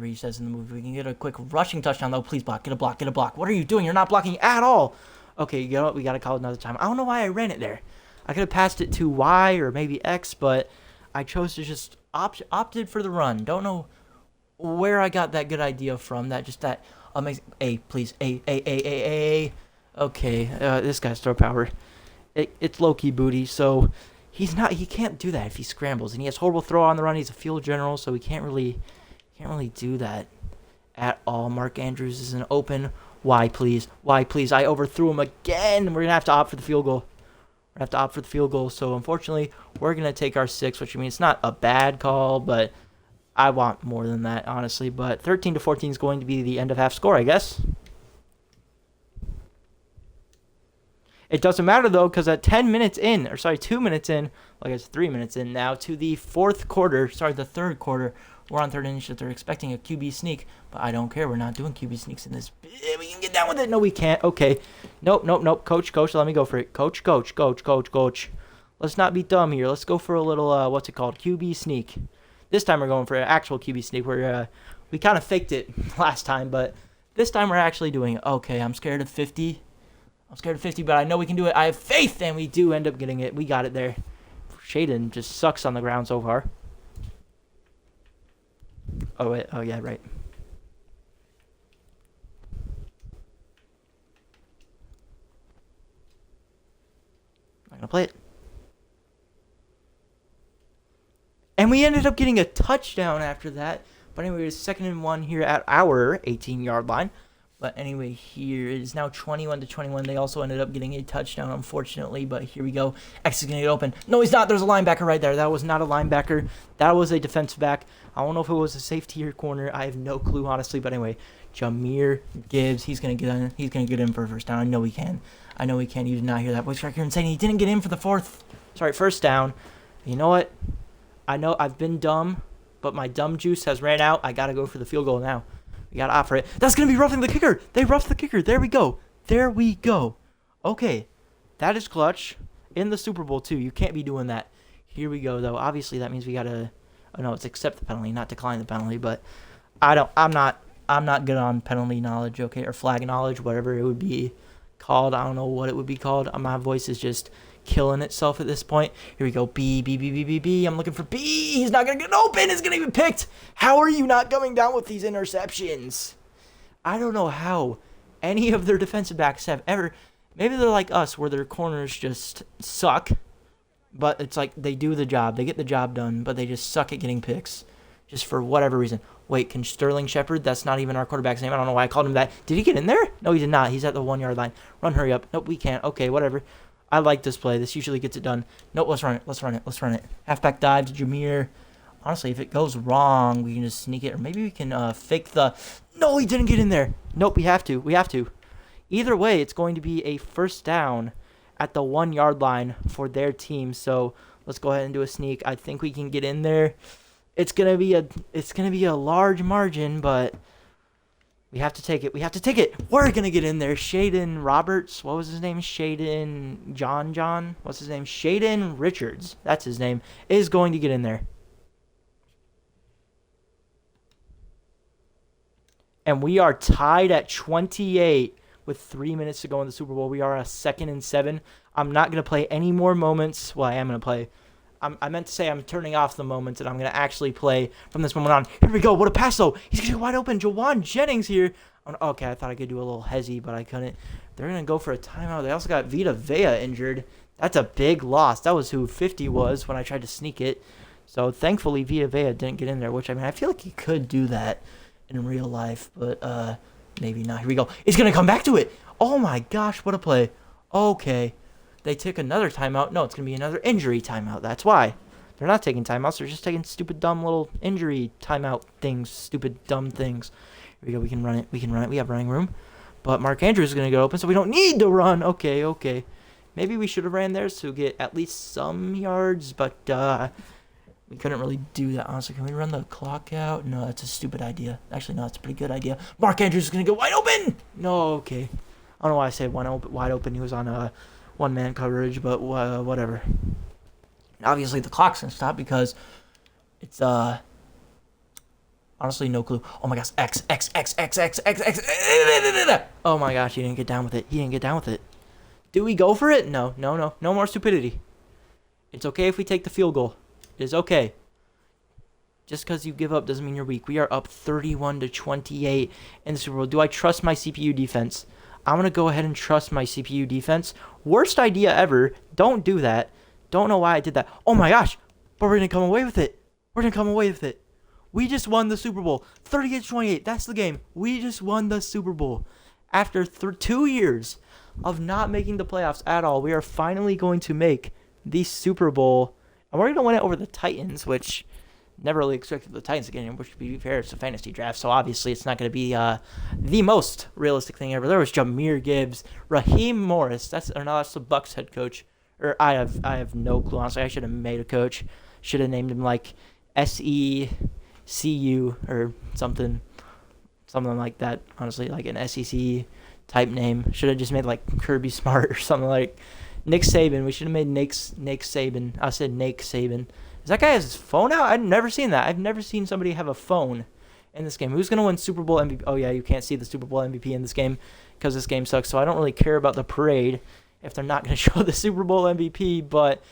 he says in the movie. We can get a quick rushing touchdown, though. Please block. Get a block. Get a block. What are you doing? You're not blocking at all. Okay, you know what? We got to call it another time. I don't know why I ran it there. I could have passed it to Y or maybe X, but I chose to just opted for the run. Don't know where I got that good idea from. That amazing. A, please. A. Okay, this guy's throw power. It's low-key booty, so he can't do that if he scrambles. And he has horrible throw on the run. He's a field general, so he can't really do that at all. Mark Andrews is an open. Why, please? Why, please? I overthrew him again. We're going to have to opt for the field goal. So, unfortunately, we're going to take our 6, which means it's not a bad call, but I want more than that, honestly. But 13-14 is going to be the end of half score, I guess. It doesn't matter, though, because at 2 minutes in, like it's 3 minutes in now, to the third quarter, we're on third initiative. They're expecting a QB sneak, but I don't care. We're not doing QB sneaks in this. We can get down with it. No, we can't. Okay. Nope. Coach, let me go for it. Coach. Let's not be dumb here. Let's go for a little, what's it called? QB sneak. This time we're going for an actual QB sneak. We kind of faked it last time, but this time we're actually doing it. Okay, I'm scared of 50. But I know we can do it. I have faith, and we do end up getting it. We got it there. Shaden just sucks on the ground so far. Oh, wait. Oh, yeah, right. I'm going to play it. And we ended up getting a touchdown after that. But anyway, it's 2nd and 1 here at our 18-yard line. But anyway, here it is now 21-21. They also ended up getting a touchdown, unfortunately. But here we go. X is going to get open. No, he's not. There's a linebacker right there. That was not a linebacker. That was a defensive back. I don't know if it was a safety or corner. I have no clue, honestly. But anyway, Jahmyr Gibbs, he's going to get in. He's going to get in for a first down. I know he can. You did not hear that voice crack here and saying he didn't get in for the first down. You know what? I know I've been dumb, but my dumb juice has ran out. I got to go for the field goal now. We got to opt for it. That's going to be roughing the kicker. They roughed the kicker. There we go. Okay. That is clutch. In the Super Bowl, too. You can't be doing that. Here we go, though. Obviously, that means we got to... Oh, no, it's accept the penalty, not decline the penalty. But I'm not good on penalty knowledge, okay? Or flag knowledge, whatever it would be called. I don't know what it would be called. My voice is just killing itself at this point. Here we go. B. I'm looking for B. He's not going to get open. It's going to get picked. How are you not coming down with these interceptions? I don't know how any of their defensive backs have ever... Maybe they're like us, where their corners just suck. But it's like they do the job. They get the job done, but they just suck at getting picks. Just for whatever reason. Wait, can Sterling Shepard? That's not even our quarterback's name. I don't know why I called him that. Did he get in there? No, he did not. He's at the 1-yard line. Run, hurry up. Nope, we can't. Okay, whatever. I like this play. This usually gets it done. Nope, let's run it. Halfback dive to Jahmyr. Honestly, if it goes wrong, we can just sneak it. Or maybe we can fake the... No, he didn't get in there. Nope, we have to. Either way, it's going to be a first down at the 1-yard line for their team. So let's go ahead and do a sneak. I think we can get in there. It's gonna be a large margin, but we have to take it. We're gonna get in there. Shaden Roberts. What was his name? John. What's his name? Shaden Richards. That's his name. Is going to get in there. And we are tied at 28 with 3 minutes to go in the Super Bowl. We are a 2nd and 7. I'm not going to play any more moments. Well, I am going to play. I meant to say I'm turning off the moments, and I'm going to actually play from this moment on. Here we go. What a pass, though. He's going to get wide open. Jawan Jennings here. Okay, I thought I could do a little hezzy, but I couldn't. They're going to go for a timeout. They also got Vita Vea injured. That's a big loss. That was who 50 was when I tried to sneak it. So, thankfully, Vita Vea didn't get in there, which, I mean, I feel like he could do that in real life, but maybe not. Here we go. It's going to come back to it. Oh, my gosh. What a play. Okay. They took another timeout. No, it's going to be another injury timeout. That's why. They're not taking timeouts. They're just taking stupid, dumb little injury timeout things. Stupid, dumb things. Here we go. We can run it. We have running room. But Mark Andrews is going to get open, so we don't need to run. Okay. Maybe we should have ran there to get at least some yards, but we couldn't really do that, honestly. Can we run the clock out? No, that's a stupid idea. Actually, no, that's a pretty good idea. Mark Andrews is going to go wide open. No, okay. I don't know why I said wide open. He was on one-man coverage, but whatever. Obviously, the clock's going to stop because It's honestly no clue. Oh my gosh, X X X X X X X. Oh my gosh, he didn't get down with it. He didn't get down with it. Do we go for it? No, no, no. No more stupidity. It's okay if we take the field goal. It is okay. Just because you give up doesn't mean you're weak. We are up 31-28 in the Super Bowl. Do I trust my CPU defense? I'm going to go ahead and trust my CPU defense. Worst idea ever. Don't do that. Don't know why I did that. Oh my gosh. But we're going to come away with it. We're going to come away with it. We just won the Super Bowl. 38-28. That's the game. We just won the Super Bowl. After 2 years of not making the playoffs at all, we are finally going to make the Super Bowl. And we're going to win it over the Titans, which never really expected the Titans to get in, which, to be fair, it's a fantasy draft, so obviously it's not going to be the most realistic thing ever. There was Jahmyr Gibbs, Raheem Morris. That's the Bucks head coach. Or I have no clue, honestly. I should have made a coach. Should have named him like SECU or something like that. Honestly, like an SEC type name. Should have just made like Kirby Smart or something like Nick Saban. We should have made Nick Saban. I said Nick Saban. Is that guy has his phone out? I've never seen that. I've never seen somebody have a phone in this game. Who's going to win Super Bowl MVP? Oh, yeah, you can't see the Super Bowl MVP in this game because this game sucks. So I don't really care about the parade if they're not going to show the Super Bowl MVP. But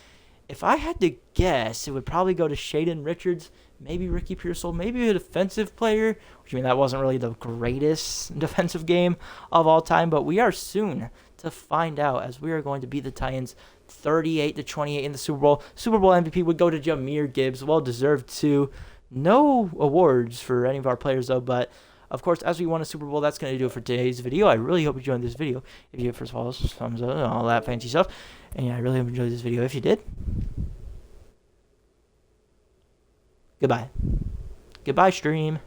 if I had to guess, it would probably go to Shaden Richards, maybe Ricky Pearsall, maybe a defensive player. Which, I mean, that wasn't really the greatest defensive game of all time. But we are soon to find out, as we are going to beat the Titans 38-28 in the Super Bowl. Super Bowl MVP would go to Jahmyr Gibbs. Well deserved too. No awards for any of our players though, but of course, as we won a Super Bowl, that's going to do it for today's video. I really hope you enjoyed this video. If you did, first of all, thumbs up and all that fancy stuff. And yeah, I really hope you enjoyed this video. If you did, goodbye. Goodbye, stream.